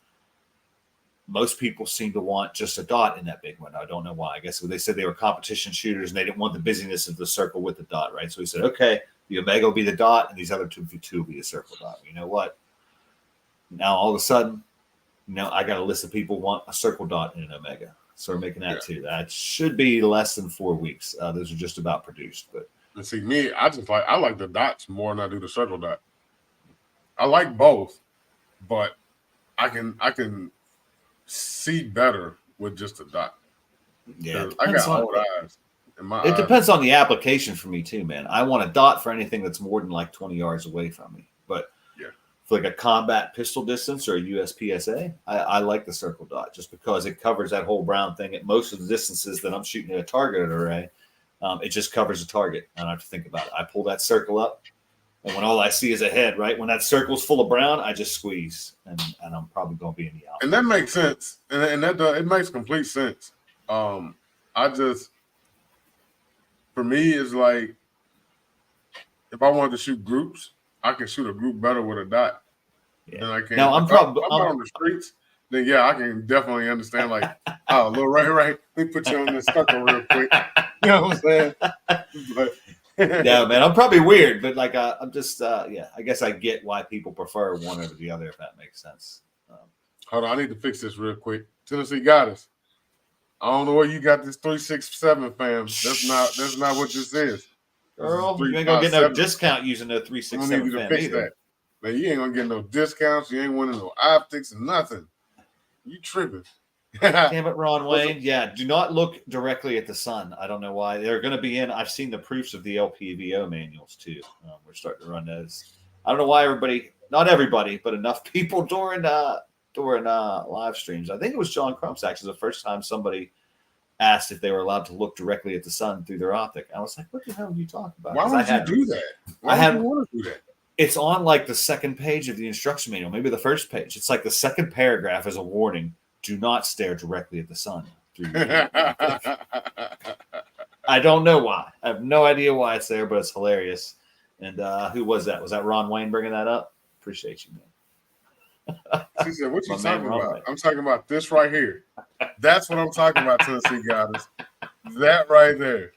Most people seem to want just a dot in that big window. I don't know why. I guess they said they were competition shooters and they didn't want the busyness of the circle with the dot, right? So we said, okay, the Omega will be the dot and these other two will be the circle dot. You know what? Now all of a sudden, I got a list of people who want a circle dot in an Omega. So we're making that too. That should be less than 4 weeks. Those are just about produced. But and see me, I like the dots more than I do the circle dot. I like both, but I can see better with just a dot. Yeah, I got old eyes. It depends on the application for me too, man. I want a dot for anything that's more than like 20 yards away from me. But for like a combat pistol distance or a USPSA, I like the circle dot just because it covers that whole brown thing at most of the distances that I'm shooting at a targeted array. It just covers the target. I don't have to think about it. I pull that circle up, and when all I see is a head, right? When that circle's full of brown, I just squeeze, and I'm probably going to be in the out. And that makes sense, and that it makes complete sense. For me, it's like if I wanted to shoot groups, I can shoot a group better with a dot than I can. Now I'm on the streets. Then I can definitely understand. Like, oh, little right. Let me put you on this circle real quick. You know what I'm saying? But yeah, man, I'm probably weird, but like I'm just I guess I get why people prefer one over the other, if that makes sense. Hold on, I need to fix this real quick. Tennessee got us. I don't know where you got this 367 fam. That's not what this is. Girl, you ain't gonna get no discount using the 367 fam. I need you to fix that. Man, you ain't gonna get no discounts. You ain't winning no optics and nothing. You tripping. Damn it, Ron Wayne. Yeah, do not look directly at the sun. I don't know why. They're going to be in. I've seen the proofs of the LPVO manuals too. We're starting to run those. I don't know why not everybody, but enough people during live streams. I think it was John Crumps actually the first time somebody asked if they were allowed to look directly at the sun through their optic. I was like, what the hell are you talking about? Why would you do that? Why would you want to do that? It's on like the second page of the instruction manual, maybe the first page. It's like the second paragraph is a warning. Do not stare directly at the sun. I don't know why. I have no idea why it's there, but it's hilarious. And who was that? Was that Ron Wayne bringing that up? Appreciate you, man. She said, what you talking about? I'm talking about this right here. That's what I'm talking about, Tennessee Goddess. That right there.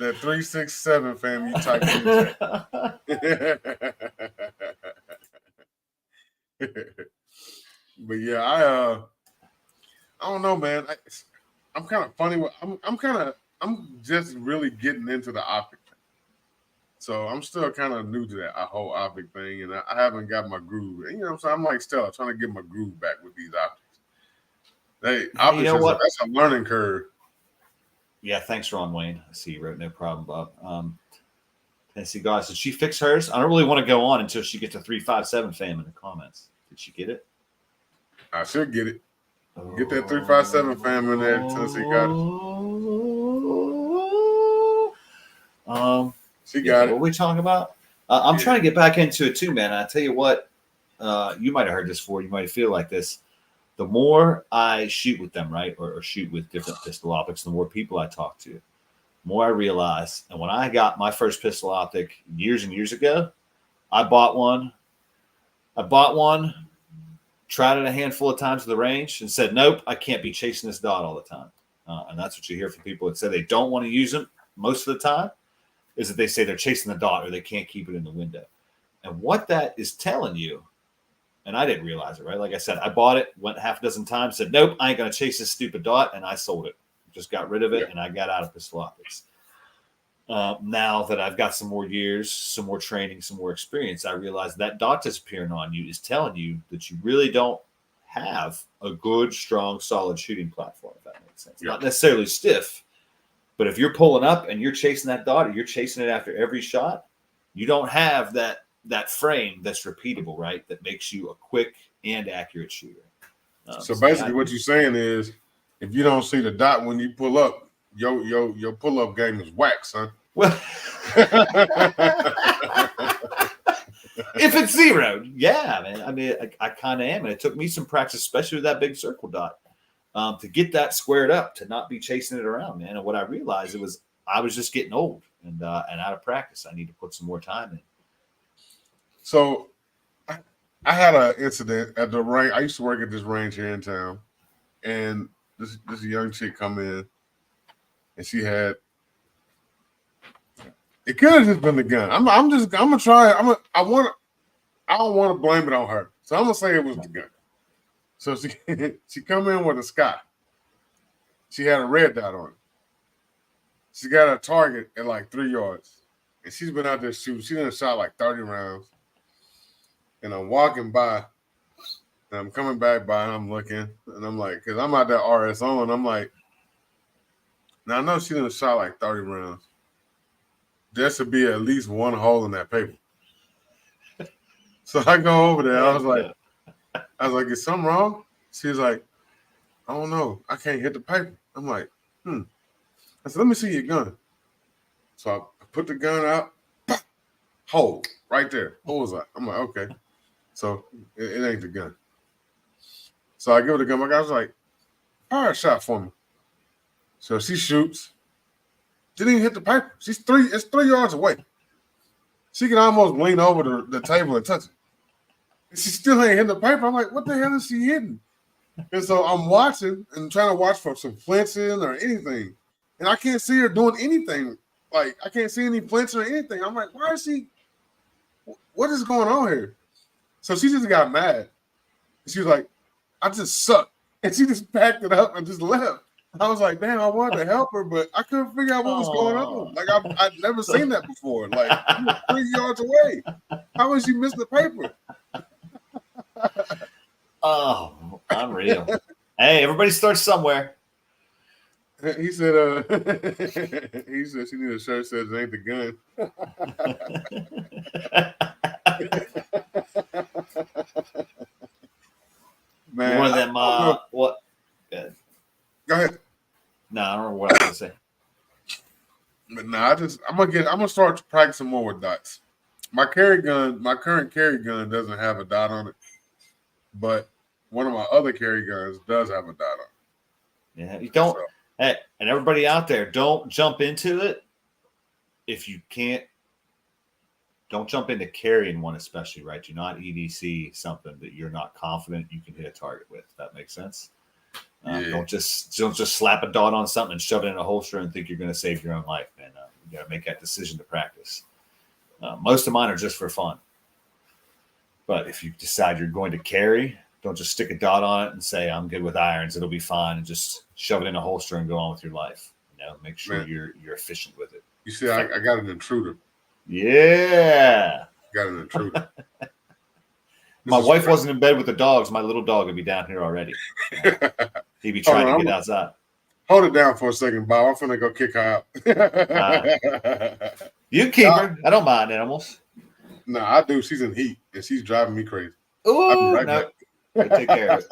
That 367 fam you typed in. But yeah, I don't know, man. I'm kind of funny. I'm just really getting into the optic thing. So I'm still kind of new to that whole optic thing, and I haven't got my groove. And, you know what I'm saying? I'm like Stella, trying to get my groove back with these optics. Optics that's a learning curve. Yeah, thanks, Ron Wayne. I see you wrote no problem, Bob. Tennessee guys, did she fix hers? I don't really want to go on until she gets a 357 fam in the comments. Did she get it? I should get it. Get that 357 fam in there, Tennessee got it. She got it. What are we talking about? I'm trying to get back into it too, man. I tell you what, you might have heard this before. You might feel like this. The more I shoot with them, right, or shoot with different pistol optics, the more people I talk to, the more I realize. And when I got my first pistol optic years and years ago, I bought one, tried it a handful of times at the range, and said, nope, I can't be chasing this dot all the time. And that's what you hear from people that say they don't want to use them most of the time, is that they say they're chasing the dot or they can't keep it in the window. And what that is telling you, and I didn't realize it, right? Like I said, I bought it, went half a dozen times, said, nope, I ain't going to chase this stupid dot, and I sold it. Just got rid of it, and I got out of pistol optics. Now that I've got some more years, some more training, some more experience, I realize that dot disappearing on you is telling you that you really don't have a good, strong, solid shooting platform, if that makes sense. Not necessarily stiff, but if you're pulling up and you're chasing that dot or you're chasing it after every shot, you don't have that frame that's repeatable, right? That makes you a quick and accurate shooter. So basically what you're saying is, if you don't see the dot when you pull up, your pull-up game is whack, son. Well, if it's zero, yeah, man. I mean, I kind of am. And it took me some practice, especially with that big circle dot, to get that squared up, to not be chasing it around, man. And what I realized I was just getting old and out of practice. I need to put some more time in. So I had an incident at the range. I used to work at this range here in town, and this young chick come in, and she had. It could have just been the gun. I'm gonna try it. I don't want to blame it on her, so I'm gonna say it was the gun. So she come in with a Scott. She had a red dot on it. She got a target at like 3 yards, and she's been out there shooting. She done shot like 30 rounds. And I'm walking by, and I'm coming back by, and I'm looking, and I'm like, because I'm out there RSO, and I'm like, now I know she done shot like 30 rounds. There should be at least one hole in that paper. So I go over there. I was like, is something wrong? She was like, I don't know. I can't hit the paper. I'm like, I said, let me see your gun. So I put the gun out. Hole right there. Bullseye. I'm like, okay. So it ain't the gun. So I give her the gun. My guy was like, fire a shot for me. So she shoots. Didn't even hit the paper. It's 3 yards away. She can almost lean over the table and touch it. And she still ain't hitting the paper. I'm like, what the hell is she hitting? And so I'm watching and trying to watch for some flinching or anything. And I can't see her doing anything. Like, I can't see any flinching or anything. I'm like, why is she? What is going on here? So she just got mad. She was like, I just suck. And she just packed it up and just left. I was like, damn, I wanted to help her, but I couldn't figure out what was going on. Like, I'd never seen that before. Like, you were 3 yards away. How was you miss the paper? Oh, unreal. Hey, everybody starts somewhere. He said, she needed a shirt that says it ain't the gun. Man, one of them. What? Go ahead. No, I don't know what I was gonna say. But no, I'm gonna start practicing more with dots. My current carry gun doesn't have a dot on it, but one of my other carry guns does have a dot on it. Yeah, you don't. So. Hey, and everybody out there, don't jump into it if you can't. Don't jump into carrying one, especially, right? Do not EDC something that you're not confident you can hit a target with. If that makes sense. Don't just slap a dot on something and shove it in a holster and think you're going to save your own life, man. You got to make that decision to practice. Most of mine are just for fun. But if you decide you're going to carry, don't just stick a dot on it and say, I'm good with irons, it'll be fine, and just shove it in a holster and go on with your life. Make sure you're efficient with it. You see, I got an intruder. Yeah. Got an intruder. My wife wasn't in bed with the dogs. My little dog would be down here already. He'd be trying to get outside. Hold it down for a second, Bob. I'm finna go kick her out. You keep her. I don't mind animals. No, I do. She's in heat, and she's driving me crazy. Ooh, no. Take care of it.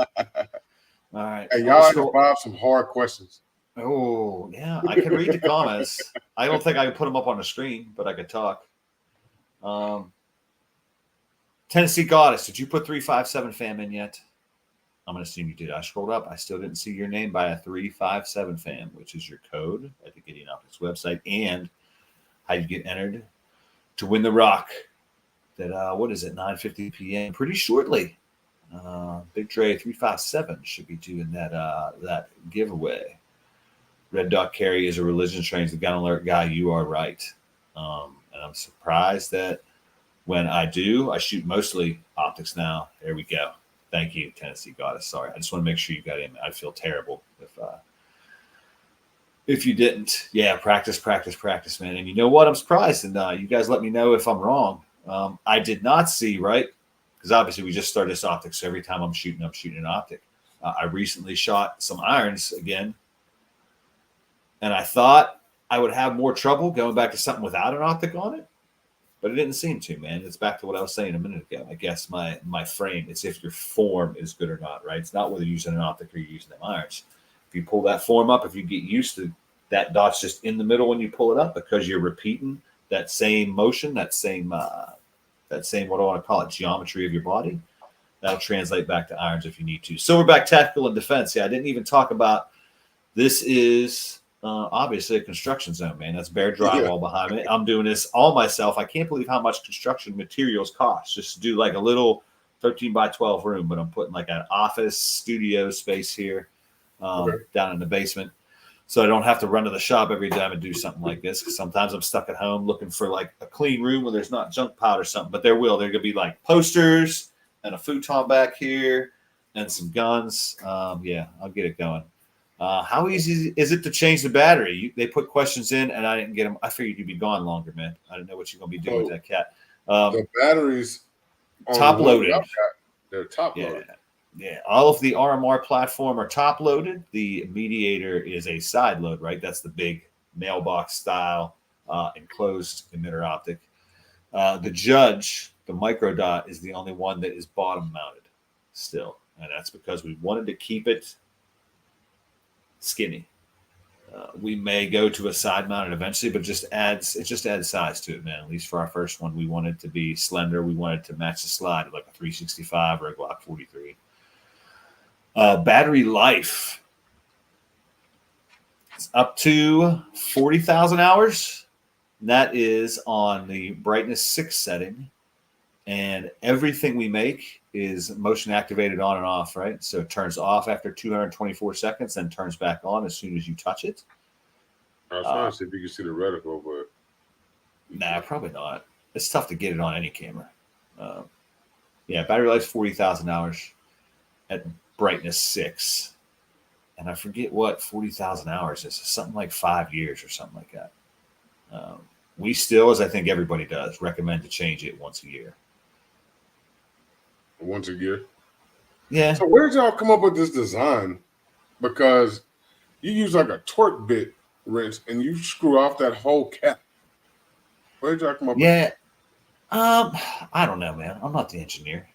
All right. Hey, y'all ask Bob some hard questions. Oh, yeah. I can read the comments. I don't think I can put them up on the screen, but I could talk. Tennessee Goddess, did you put 357 fam in yet? I'm going to assume you did. I scrolled up. I still didn't see your name by a 357 fan, which is your code at the Gideon Optics website, and how you get entered to win the rock. That what is it? 9:50 p.m. Pretty shortly. Big Dre 357 should be doing that giveaway. Red Dot Carry is a religion trains the gun alert guy. You are right. And I'm surprised that when I do, I shoot mostly optics now. There we go. Thank you, Tennessee Goddess. Sorry, I just want to make sure you got in. I'd feel terrible if you didn't. Yeah, practice, man. And you know what? I'm surprised, and you guys let me know if I'm wrong. I did not see, right? Because obviously we just started this optics. So every time I'm shooting an optic. I recently shot some irons again, and I thought I would have more trouble going back to something without an optic on it. But it didn't seem to, man. It's back to what I was saying a minute ago. I guess my frame, it's if your form is good or not, right? It's not whether you're using an optic or you're using them irons. If you pull that form up, if you get used to that dot's just in the middle when you pull it up because you're repeating that same motion, that same what do I want to call it, geometry of your body, that'll translate back to irons if you need to. Silverback Tactical and Defense. Yeah, I didn't even talk about this is obviously a construction zone, man. That's bare drywall behind me. I'm doing this all myself. I can't believe how much construction materials cost just to do like a little 13 by 12 room, but I'm putting like an office studio space here down in the basement. So I don't have to run to the shop every time and do something like this. Because sometimes I'm stuck at home looking for like a clean room where there's not junk pile or something. But there going to be like posters and a futon back here and some guns. Yeah, I'll get it going. How easy is it to change the battery? They put questions in, and I didn't get them. I figured you'd be gone longer, man. I didn't know what you're going to be doing with that cat. The batteries top loaded. They're top loaded. Yeah. All of the RMR platform are top loaded. The Mediator is a side load, right? That's the big mailbox style enclosed emitter optic. The Judge, the micro dot, is the only one that is bottom mounted still, and that's because we wanted to keep it skinny. We may go to a side mounted eventually, but it just adds size to it, man. At least for our first one, we wanted to be slender. We wanted to match the slide like a 365 or a Glock 43. Battery life, it's up to 40,000 hours. That is on the brightness 6 setting, and everything we make is motion activated on and off, right? So it turns off after 224 seconds, then turns back on as soon as you touch it. I was trying to see if you can see the reticle, but nah, probably not. It's tough to get it on any camera. Yeah, battery life's 40,000 hours at brightness 6, and I forget what 40,000 hours is. Something like 5 years or something like that. We still, as I think everybody does, recommend to change it once a year. Once a year? Yeah. So where did y'all come up with this design? Because you use like a torque bit wrench and you screw off that whole cap. Where did y'all come up with that? I don't know, man. I'm not the engineer.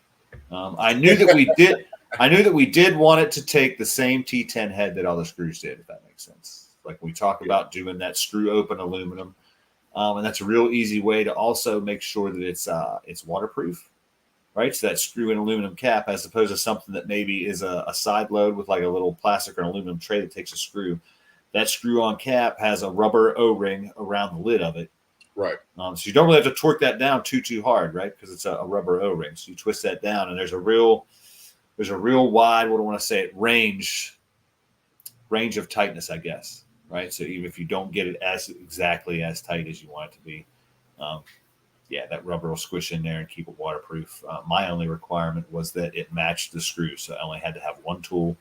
I knew that we did. I knew that we did want it to take the same T10 head that all the screws did, if that makes sense. Like we talk about doing that screw open aluminum. And that's a real easy way to also make sure that it's waterproof, right? So that screw in aluminum cap, as opposed to something that maybe is a side load with like a little plastic or an aluminum tray that takes a screw. That screw on cap has a rubber O-ring around the lid of it. Right. So you don't really have to torque that down too hard, right? Because it's a rubber O-ring. So you twist that down, and there's a real wide, what do I want to say, range of tightness, I guess. Right. So even if you don't get it as exactly as tight as you want it to be, that rubber will squish in there and keep it waterproof. My only requirement was that it matched the screw. So I only had to have one tool,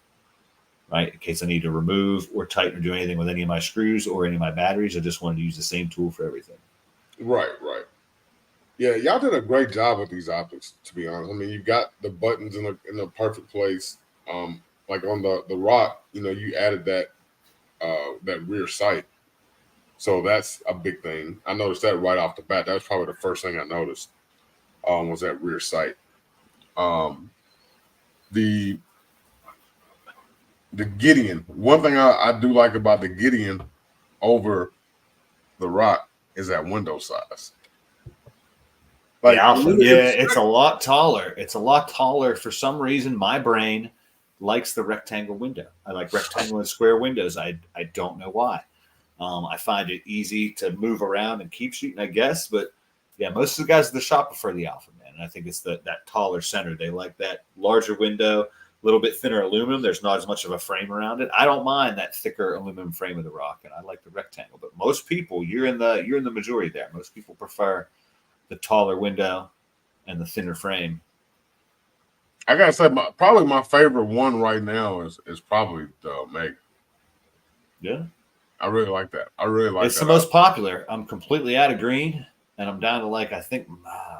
right? In case I need to remove or tighten or do anything with any of my screws or any of my batteries. I just wanted to use the same tool for everything. Right. Yeah, y'all did a great job with these optics, to be honest. I mean, you got the buttons in the perfect place. Like on the Rock, you added that rear sight, so that's a big thing. I noticed that right off the bat. That was probably the first thing I noticed was that rear sight. The Gideon, one thing I do like about the Gideon over the Rock is that window size. Like, it's a lot taller. It's a lot taller. For some reason, my brain likes the rectangle window. I like rectangle and square windows. I don't know why. I find it easy to move around and keep shooting, I guess. But yeah, most of the guys at the shop prefer the Alpha, man. And I think it's that taller center. They like that larger window, a little bit thinner aluminum. There's not as much of a frame around it. I don't mind that thicker aluminum frame of the Rock, and I like the rectangle. But most people, you're in the majority there. Most people prefer the taller window and the thinner frame. I gotta say, probably my favorite one right now is probably the Meg. Yeah. I really like that. I really like it's that. the most popular. I'm completely out of green, and I'm down to like I think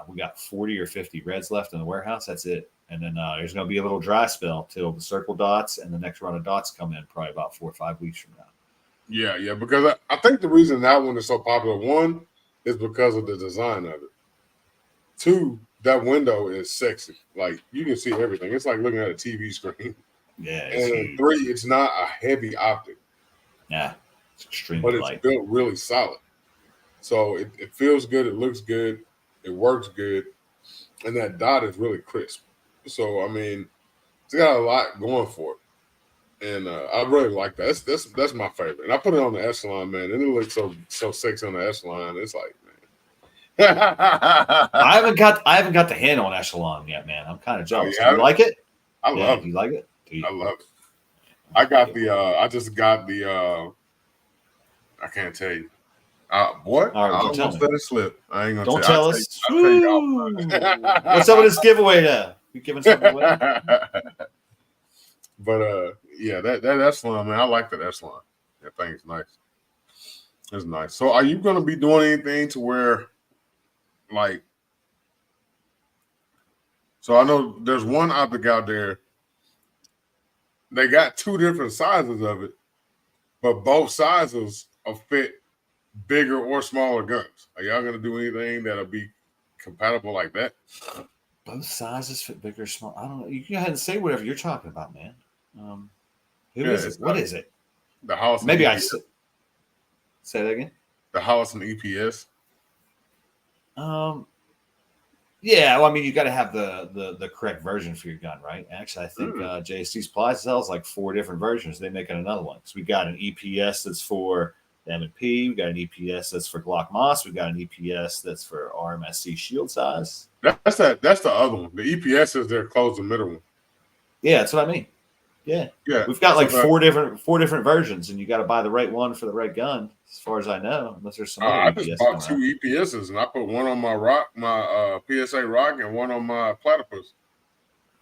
we got 40 or 50 reds left in the warehouse. That's it. And then there's going to be a little dry spell till the circle dots and the next run of dots come in probably about 4 or 5 weeks from now. Yeah, because I think the reason that one is so popular, one, is because of the design of it. Two, that window is sexy. Like, you can see everything. It's like looking at a TV screen. Yeah. And three, it's not a heavy optic. Yeah. It's extremely but light. It's built really solid. So it feels good. It looks good. It works good. And that dot is really crisp. So, I mean, it's got a lot going for it. And I really like that. That's my favorite. And I put it on the Echelon, man. And it looks so sexy on the Echelon. It's like, man. I haven't got the hand on Echelon yet, man. I'm kind of jealous. Do you like it? I love it. Do you like it? I love it. I just got the I can't tell you. Boy, all right, I almost let it slip. I ain't gonna don't tell us. I'll tell you What's up with this giveaway though? You giving something away? But yeah, that Echelon, man, I like that Echelon. That thing's nice. It's nice. So are you gonna be doing anything to where like so I know there's one optic out there. They got 2 different sizes of it, but both sizes will fit bigger or smaller guns. Are y'all gonna do anything that'll be compatible like that? Both sizes fit bigger or small. I don't know. You can go ahead and say whatever you're talking about, man. Who is it? What is it? The House. Maybe I say that again. The House and EPS. Yeah, well, I mean, you got to have the correct version for your gun, right? Actually, I think JST Supply sells like 4 different versions. They make another one. So we got an EPS that's for the M&P. We got an EPS that's for Glock Moss. We got an EPS that's for RMSC shield size. That's the other one. The EPS is their closed emitter one. Yeah, that's what I mean. Yeah. We've got like 4 different versions, and you got to buy the right one for the right gun, as far as I know. Unless there's some other I just bought 2 EPSs, and I put one on my Rock, my PSA Rock, and one on my Platypus.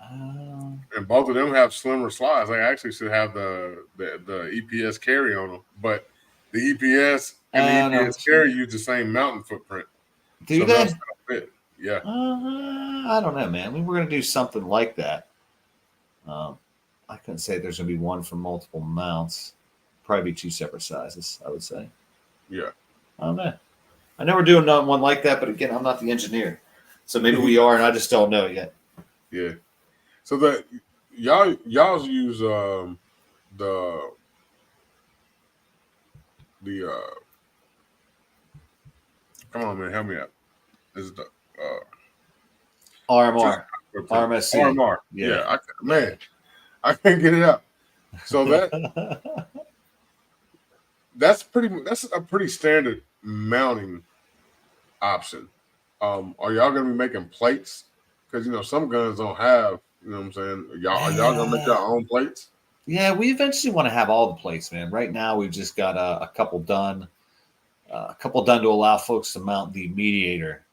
And both of them have slimmer slides. They actually should have the EPS carry on them, but the EPS and the EPS carry use the same mountain footprint. Do they? Fit. Yeah. I don't know, man. I mean, we're gonna do something like that. I couldn't say there's going to be one for multiple mounts. Probably be 2 separate sizes, I would say. Yeah. I don't know. I know we're doing one like that, but again, I'm not the engineer. So maybe we are, and I just don't know yet. Yeah. So that y'all use the come on, man, help me out. This is the RMR. RMSC. RMR. Yeah. I can't get it out. So that's a pretty standard mounting option. Are y'all gonna be making plates? Because some guns don't have, what I'm saying? Are y'all gonna make your own plates? Yeah, we eventually want to have all the plates, man. Right now we've just got a couple done. To allow folks to mount the mediator,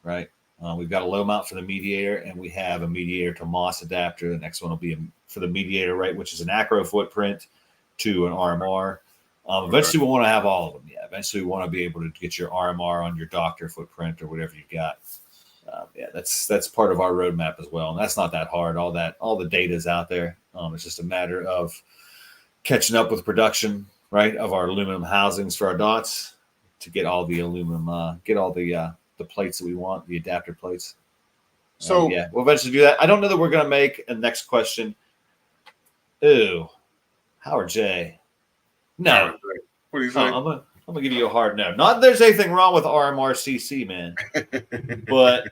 right? We've got a low mount for the mediator, and we have a mediator to Moss adapter. The next one will be for the mediator, right, which is an acro footprint to an RMR. Eventually, we want to have all of them. Yeah, eventually, we want to be able to get your RMR on your doctor footprint or whatever you got. Yeah, that's part of our roadmap as well, and that's not that hard. All the data is out there. It's just a matter of catching up with production, right, of our aluminum housings for our dots to get all the aluminum, get all the plates that we want, the adapter plates. So yeah, we'll eventually do that. I don't know that we're going to make a next question. Ooh, Howard J. No. What do you say? I'm gonna give you a hard no. Not that there's anything wrong with RMRCC, man. But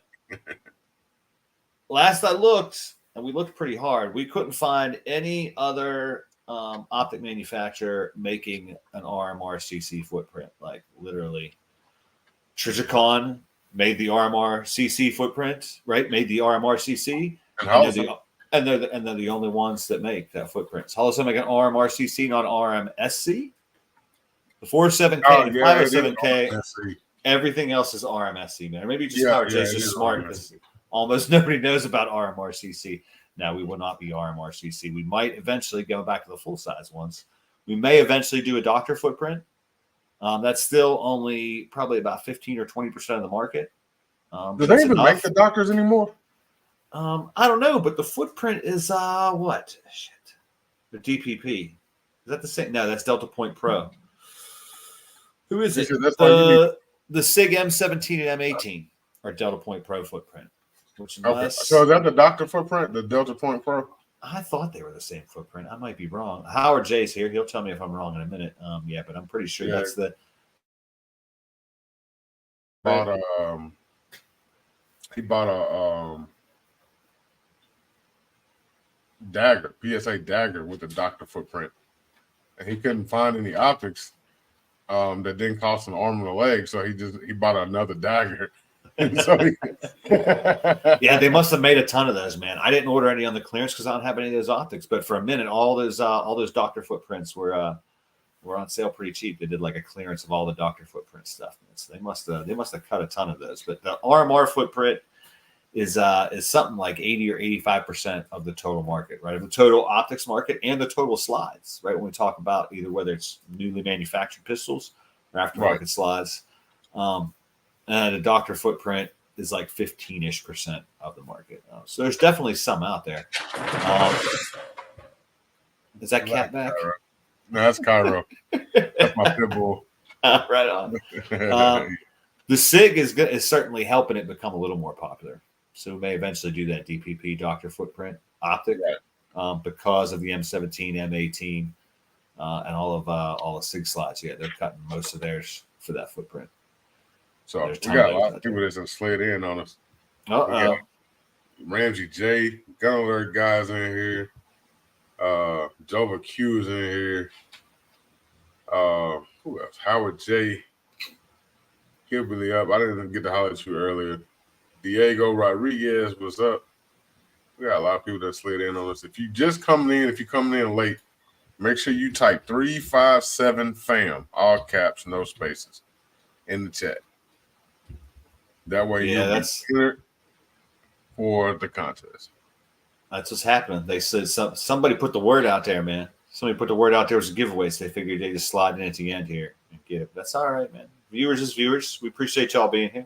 last I looked, and we looked pretty hard. We couldn't find any other optic manufacturer making an RMR-CC footprint. Like literally, Trijicon made the RMR-CC footprint, right? Made the RMR-CC, and they're the only ones that make that footprint. So also make an RMR-CC, not RMSC. The 407K, the 507K, everything else is RMSC, man. Or maybe just Howard J's just smart because almost nobody knows about RMR-CC. Now, we will not be RMR-CC. We might eventually go back to the full-size ones. We may eventually do a doctor footprint. That's still only probably about 15 or 20% of the market. Do they even make the doctors anymore? I don't know, but the footprint is what? Shit. The DPP. Is that the same? No, that's Delta Point Pro. Who is it? The SIG M17 and M18 are Delta Point Pro footprint. Which okay. So is that the doctor footprint, the Delta Point Pro? I thought they were the same footprint. I might be wrong. Howard J's here. He'll tell me if I'm wrong in a minute. Yeah, but I'm pretty sure that's the. He bought a dagger, PSA dagger with the doctor footprint, and he couldn't find any optics that didn't cost an arm and a leg, so he bought another dagger. So yeah, they must have made a ton of those, man. I didn't order any on the clearance because I don't have any of those optics. But for a minute, all those doctor footprints were on sale pretty cheap. They did like a clearance of all the doctor footprint stuff. So they must have cut a ton of those. But the RMR footprint is something like 80 or 85% of the total market, right? Of the total optics market and the total slides, right? When we talk about either whether it's newly manufactured pistols or aftermarket slides. And the doctor footprint is like 15-ish% of the market. So there's definitely some out there. Is that cat back? No, that's Cairo. That's my pit bull. Right on. The SIG is certainly helping it become a little more popular. So we may eventually do that DPP doctor footprint optic because of the M17, M18, and all the SIG slides. Yeah, they're cutting most of theirs for that footprint. So we got a lot of people that have slid in on us. Ramsey J, Gun Alert guys in here. Jova Q's in here. Who else? Howard J. Hillbilly up. I didn't get to holler at you earlier. Diego Rodriguez was up. We got a lot of people that slid in on us. If you're coming in late, make sure you type 357 FAM, all caps, no spaces, in the chat. That way you'll be entered for the contest. That's what's happening. They said somebody put the word out there, man. Somebody put the word out there was a giveaway, so they figured they just slide in at the end here and get it. That's all right, man. Viewers is viewers. We appreciate y'all being here.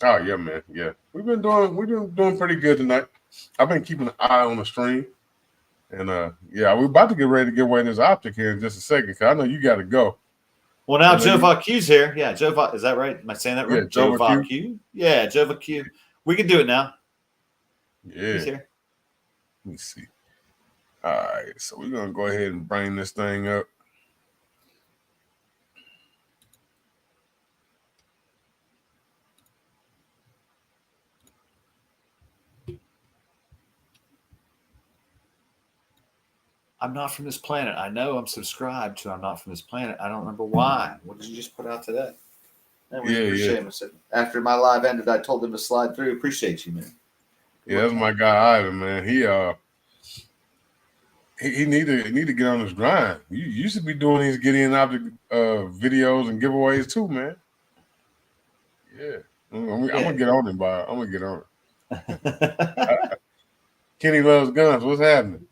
Oh yeah, man. Yeah. We've been doing pretty good tonight. I've been keeping an eye on the stream. And we're about to get ready to give away this optic here in just a second, because I know you gotta go. Well, now Jova Q's here. Yeah, Jova, is that right? Am I saying that right? Yeah, Jova Q. Yeah, Jova Q. We can do it now. Yeah. He's here. Let me see. All right, so we're gonna go ahead and bring this thing up. I'm not from this planet. I know I'm subscribed to I'm not from this planet. I don't remember why. What did you just put out today? Appreciate him. After my live ended, I told him to slide through. Appreciate you, man. Yeah, that's my guy Ivan, man. He need to get on his grind. You used to be doing these Gideon Optic videos and giveaways too, man. Yeah. I'm gonna get on him, Bob. I'm gonna get on it. Kenny loves guns. What's happening?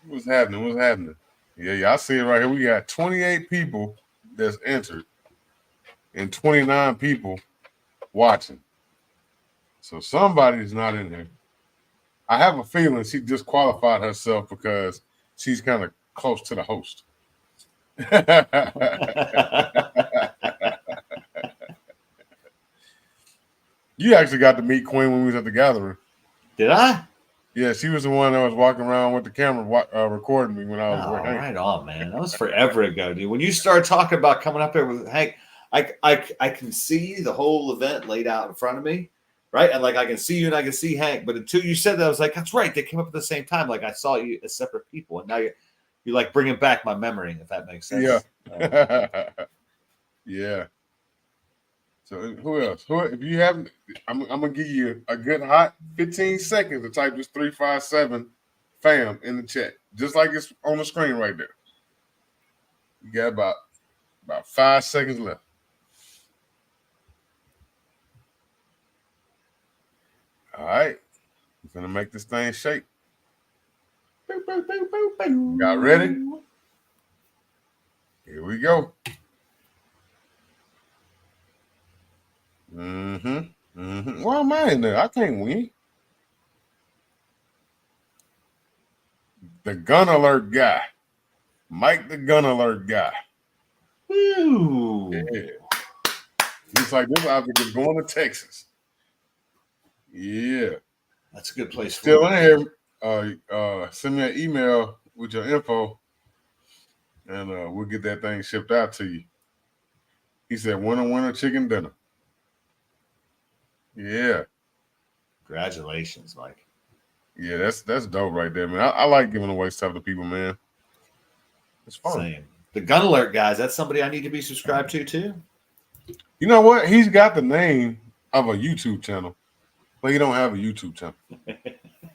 What's happening? Yeah, I see it right here. We got 28 people that's entered and 29 people watching. So somebody's not in here. I have a feeling she disqualified herself because she's kind of close to the host. You actually got to meet Queen when we was at the gathering. Did I? Yeah, she was the one that was walking around with the camera recording me when I was working. Right on, man. That was forever ago, dude. When you started talking about coming up there with Hank, I can see the whole event laid out in front of me, right? And like I can see you and I can see Hank, but until you said that, I was like, that's right. They came up at the same time. Like I saw you as separate people, and now you're like bringing back my memory, if that makes sense. Yeah. Yeah. So who else? If you haven't, I'm gonna give you a good hot 15 seconds to type this 357 fam in the chat, just like it's on the screen right there. You got about 5 seconds left. All right, we're gonna make this thing shake. Got ready? Here we go. Why am I in there? I can't win. The gun alert guy, Mike, the gun alert guy. Ooh. Yeah. He's like, this object is going to Texas. Yeah. That's a good place for Still in here. Send me an email with your info, and we'll get that thing shipped out to you. He said, winner, chicken dinner. Yeah. Congratulations, Mike. Yeah, that's dope right there, man. I like giving away stuff to people, man. It's fun. Same. The gun alert guys, that's somebody I need to be subscribed to too. You know what? He's got the name of a YouTube channel, but he don't have a YouTube channel.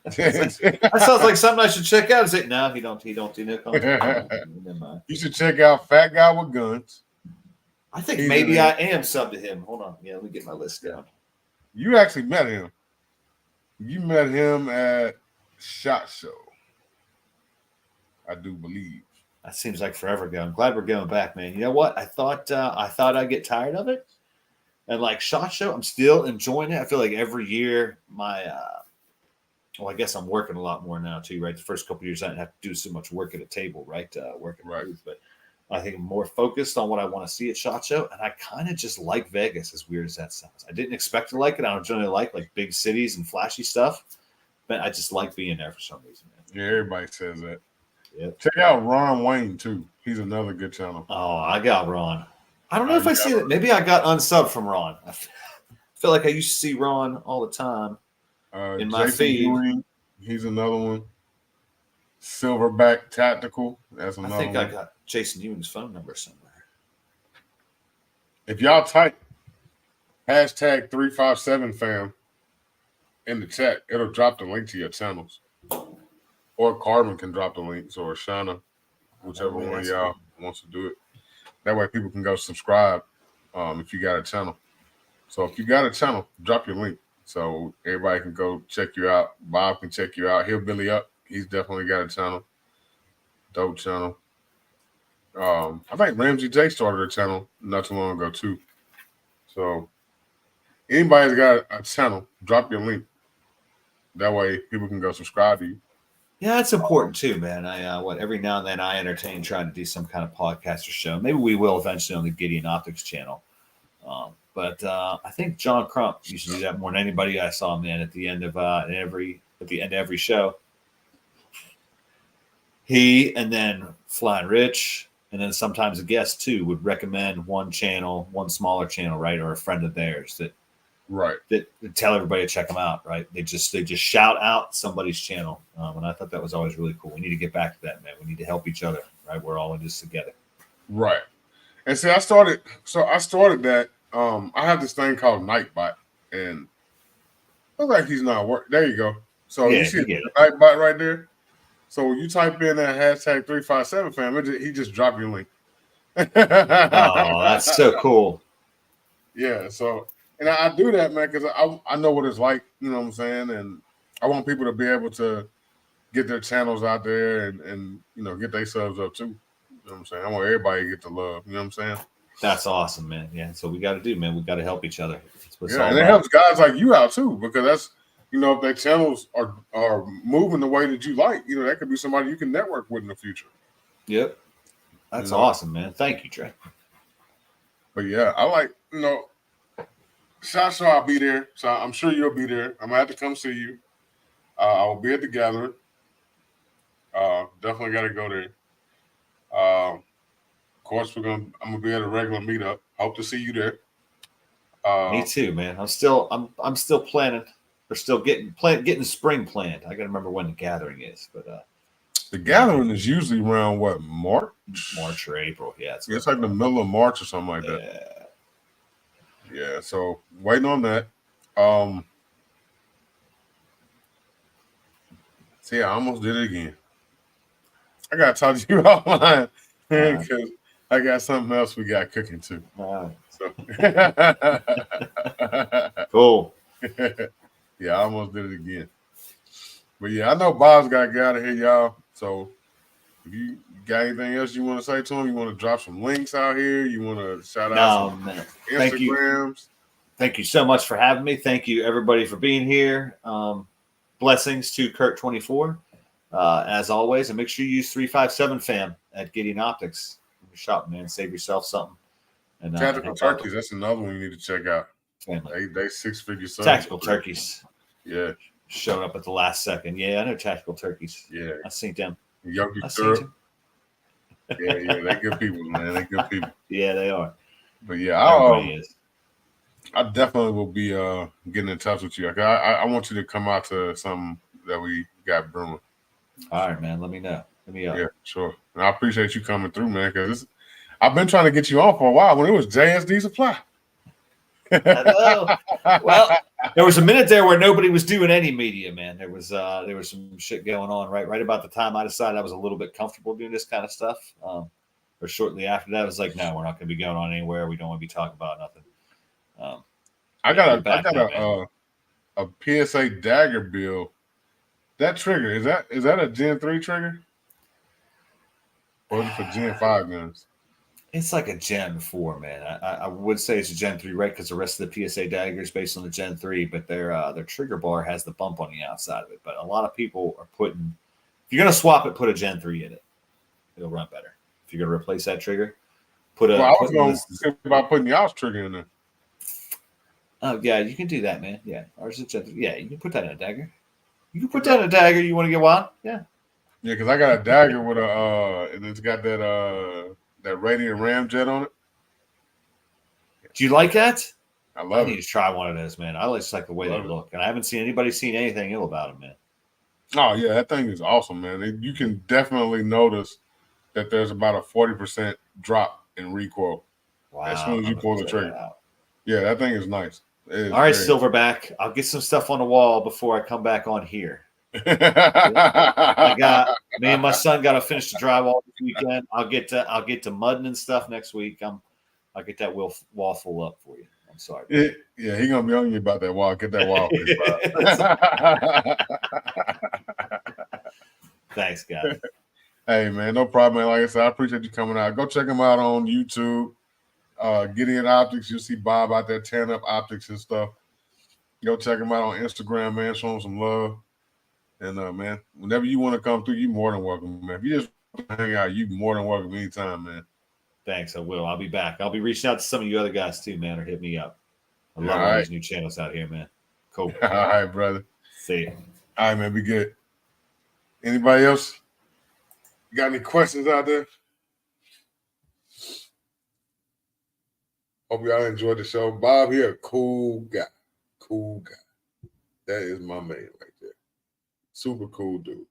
That sounds like something I should check out. Is it? No, he don't do no content. You should check out Fat Guy with Guns. I think maybe I am sub to him. Hold on. Yeah, let me get my list down. You actually met him. You met him at SHOT Show, I do believe. That seems like forever ago. I'm glad we're going back, man. You know what? I thought I'd get tired of it. And like SHOT Show, I'm still enjoying it. I feel like every year well, I guess I'm working a lot more now too, right? The first couple of years I didn't have to do so much work at a table, right? Working right. booth, but I think I'm more focused on what I want to see at SHOT Show, and I kind of just like Vegas, as weird as that sounds. I didn't expect to like it. I don't generally like big cities and flashy stuff, but I just like being there for some reason, man. Yeah, everybody says that. Yep. Check out Ron Wayne too. He's another good channel. Oh, I got Ron. I don't know if I see it. Maybe I got unsubbed from Ron. I feel like I used to see Ron all the time in my feed. Ewing, he's another one. Silverback Tactical. That's another one. I got Jason Ewing's phone number somewhere. If y'all type hashtag 357 fam in the chat, it'll drop the link to your channels. Or Carmen can drop the links, or Shauna, whichever one of y'all wants to do it. That way people can go subscribe if you got a channel. So if you got a channel, drop your link so everybody can go check you out. Bob can check you out. Hillbilly Up, he's definitely got a channel. Dope channel. I think Ramsey J started a channel not too long ago too. So anybody's got a channel, drop your link. That way people can go subscribe to you. Yeah, that's important too, man. Every now and then I entertain trying to do some kind of podcast or show. Maybe we will eventually on the Gideon Optics channel. But I think John Crump used to do that more than anybody I saw, man. At the end of every show, he and then Flying Rich, and then sometimes a guest too would recommend one channel, one smaller channel, right, or a friend of theirs that tell everybody to check them out, right? They just shout out somebody's channel, and I thought that was always really cool. We need to get back to that, man. We need to help each other, right? We're all in this together, right? And see, I started that. I have this thing called Nightbot, and looks like he's not working. There you go. So you see the Nightbot right there. So when you type in that hashtag 357 fam, he just dropped your link. Oh, that's so cool. Yeah. So, and I do that, man, because I know what it's like. You know what I'm saying? And I want people to be able to get their channels out there and get their subs up too. You know what I'm saying? I want everybody to get the love. You know what I'm saying? That's awesome, man. Yeah, so we got to do, man. We got to help each other. Yeah, and it helps guys like you out too, because that's if their channels are moving the way that you like, that could be somebody you can network with in the future. Yep, that's awesome, man. Thank you, Trey. But yeah, I like SHOT Show. I'll be there, so I'm sure you'll be there. I'm gonna have to come see you. I will be at the gathering. Definitely got to go there. Of course, I'm gonna be at a regular meetup. Hope to see you there. Me too, man. I'm still planning. We're still getting spring planned. I got to remember when the gathering is, but the gathering is usually around what, March or April. Yeah, it's like the middle of March or something like that. Yeah. So waiting on that. See, I almost did it again. I gotta talk to you offline because I got something else we got cooking too. So cool. Yeah, I almost did it again. But yeah, I know Bob's got to get out of here, y'all. So if you got anything else you want to say to him, you want to drop some links out here, you want to shout out some Instagrams. Thank you so much for having me. Thank you, everybody, for being here. Blessings to Kurt24, as always. And make sure you use 357 fam at Gideon Optics. Shop, man. Save yourself something. And Tactical Turkeys, that's another one you need to check out. They 6-figure subs. Tactical Turkeys. Yeah. Showed up at the last second. Yeah, I know Tactical Turkeys. Yeah. I seen them. Yogi syrup. Yeah, they good people, man. They good people. Yeah, they are. But yeah, I definitely will be getting in touch with you. I want you to come out to something that we got brewing. All right, man. Let me know. Let me up. Yeah, sure. And I appreciate you coming through, man, because I've been trying to get you on for a while when it was JSD Supply. I know. Well, there was a minute there where nobody was doing any media, man. There was some shit going on right about the time I decided I was a little bit comfortable doing this kind of stuff. Or shortly after that, I was like, no, we're not going to be going on anywhere. We don't want to be talking about nothing. I got a PSA dagger build. That trigger is that a Gen 3 trigger, or is it for Gen 5 guns? It's like a Gen 4, man. I would say it's a Gen 3, right? Because the rest of the PSA dagger is based on the Gen 3, but their trigger bar has the bump on the outside of it. But a lot of people are putting, if you're going to swap it, put a Gen 3 in it. It'll run better. If you're going to replace that trigger, I was going to think about putting the Ops trigger in there. Oh, yeah, you can do that, man. Yeah, ours is Gen 3. Yeah, you can put that in a dagger. You can put that in a dagger. You want to get wild? Yeah. Yeah, because I got a dagger with and it's got that radiant ramjet on it. Do you like that? I love it. I need to try one of those, man. I just like the way they look, and I haven't seen anybody seen anything ill about them, man. Oh yeah, that thing is awesome, man. You can definitely notice that there's about a 40% drop in recoil as soon as you pull the trigger. Yeah, that thing is nice. All right, Silverback. I'll get some stuff on the wall before I come back on here. Me and my son got to finish the drywall this weekend. I'll get to mudding and stuff next week. I'll get that wall full up for you. I'm sorry. Yeah, he's gonna be on you about that wall. Get that wall. Thanks, guys. Hey man, no problem, man. Like I said, I appreciate you coming out. Go check him out on YouTube. Gideon Optics. You'll see Bob out there tearing up optics and stuff. Go check him out on Instagram, man. Show him some love. And man, whenever you want to come through, you're more than welcome, man. If you just hang out, you're more than welcome anytime, man. Thanks, I will. I'll be back. I'll be reaching out to some of you other guys too, man, or hit me up. I love all these new channels out here, man. Cool. All right, brother. See you. All right, man. Be good. Anybody else? You got any questions out there? Hope y'all enjoyed the show. Bob here, cool guy. Cool guy. That is my man right there. Super cool dude.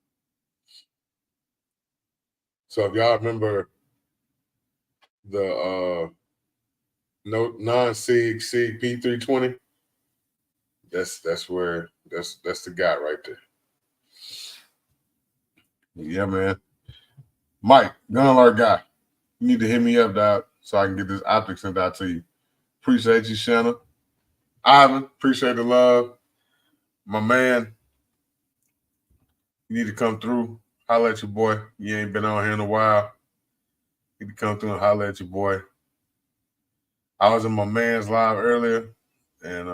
So if y'all remember the non-SIG P320, that's the guy right there. Yeah, man. Mike, gun alert guy. You need to hit me up, dog, so I can get this optic sent out to you. Appreciate you, Shanna. Ivan, appreciate the love. My man, you need to come through. Holler at your boy. You ain't been on here in a while. You need to come through and holler at your boy. I was in my man's live earlier, and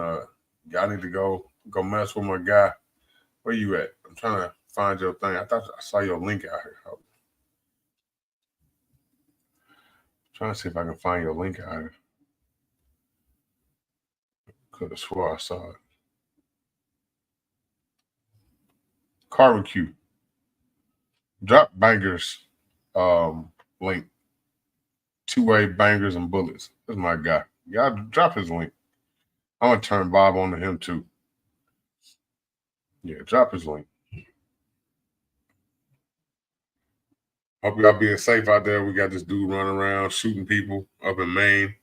y'all need to go mess with my guy. Where you at? I'm trying to find your thing. I thought I saw your link out here. I'm trying to see if I can find your link out here. Could have swore I saw it. Carbon Q. Drop bangers link. 2-way bangers and bullets. That's my guy. Y'all drop his link. I'm gonna turn Bob on to him too. Yeah, drop his link. Hope y'all being safe out there. We got this dude running around shooting people up in Maine.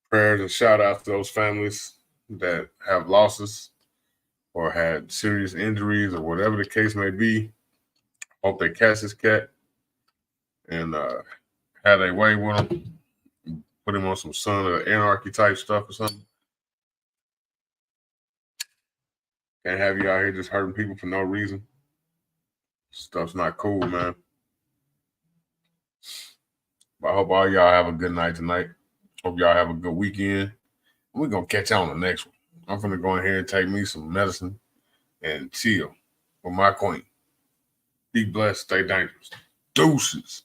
Prayers and shout outs to those families that have losses or had serious injuries or whatever the case may be. Hope they catch this cat and have their way with him. Put him on some Son of Anarchy type stuff or something. Can't have you out here just hurting people for no reason. Stuff's not cool, man. But I hope all y'all have a good night tonight. Hope y'all have a good weekend. We're going to catch y'all on the next one. I'm going to go in here and take me some medicine and chill with my queen. Be blessed. Stay dangerous. Deuces.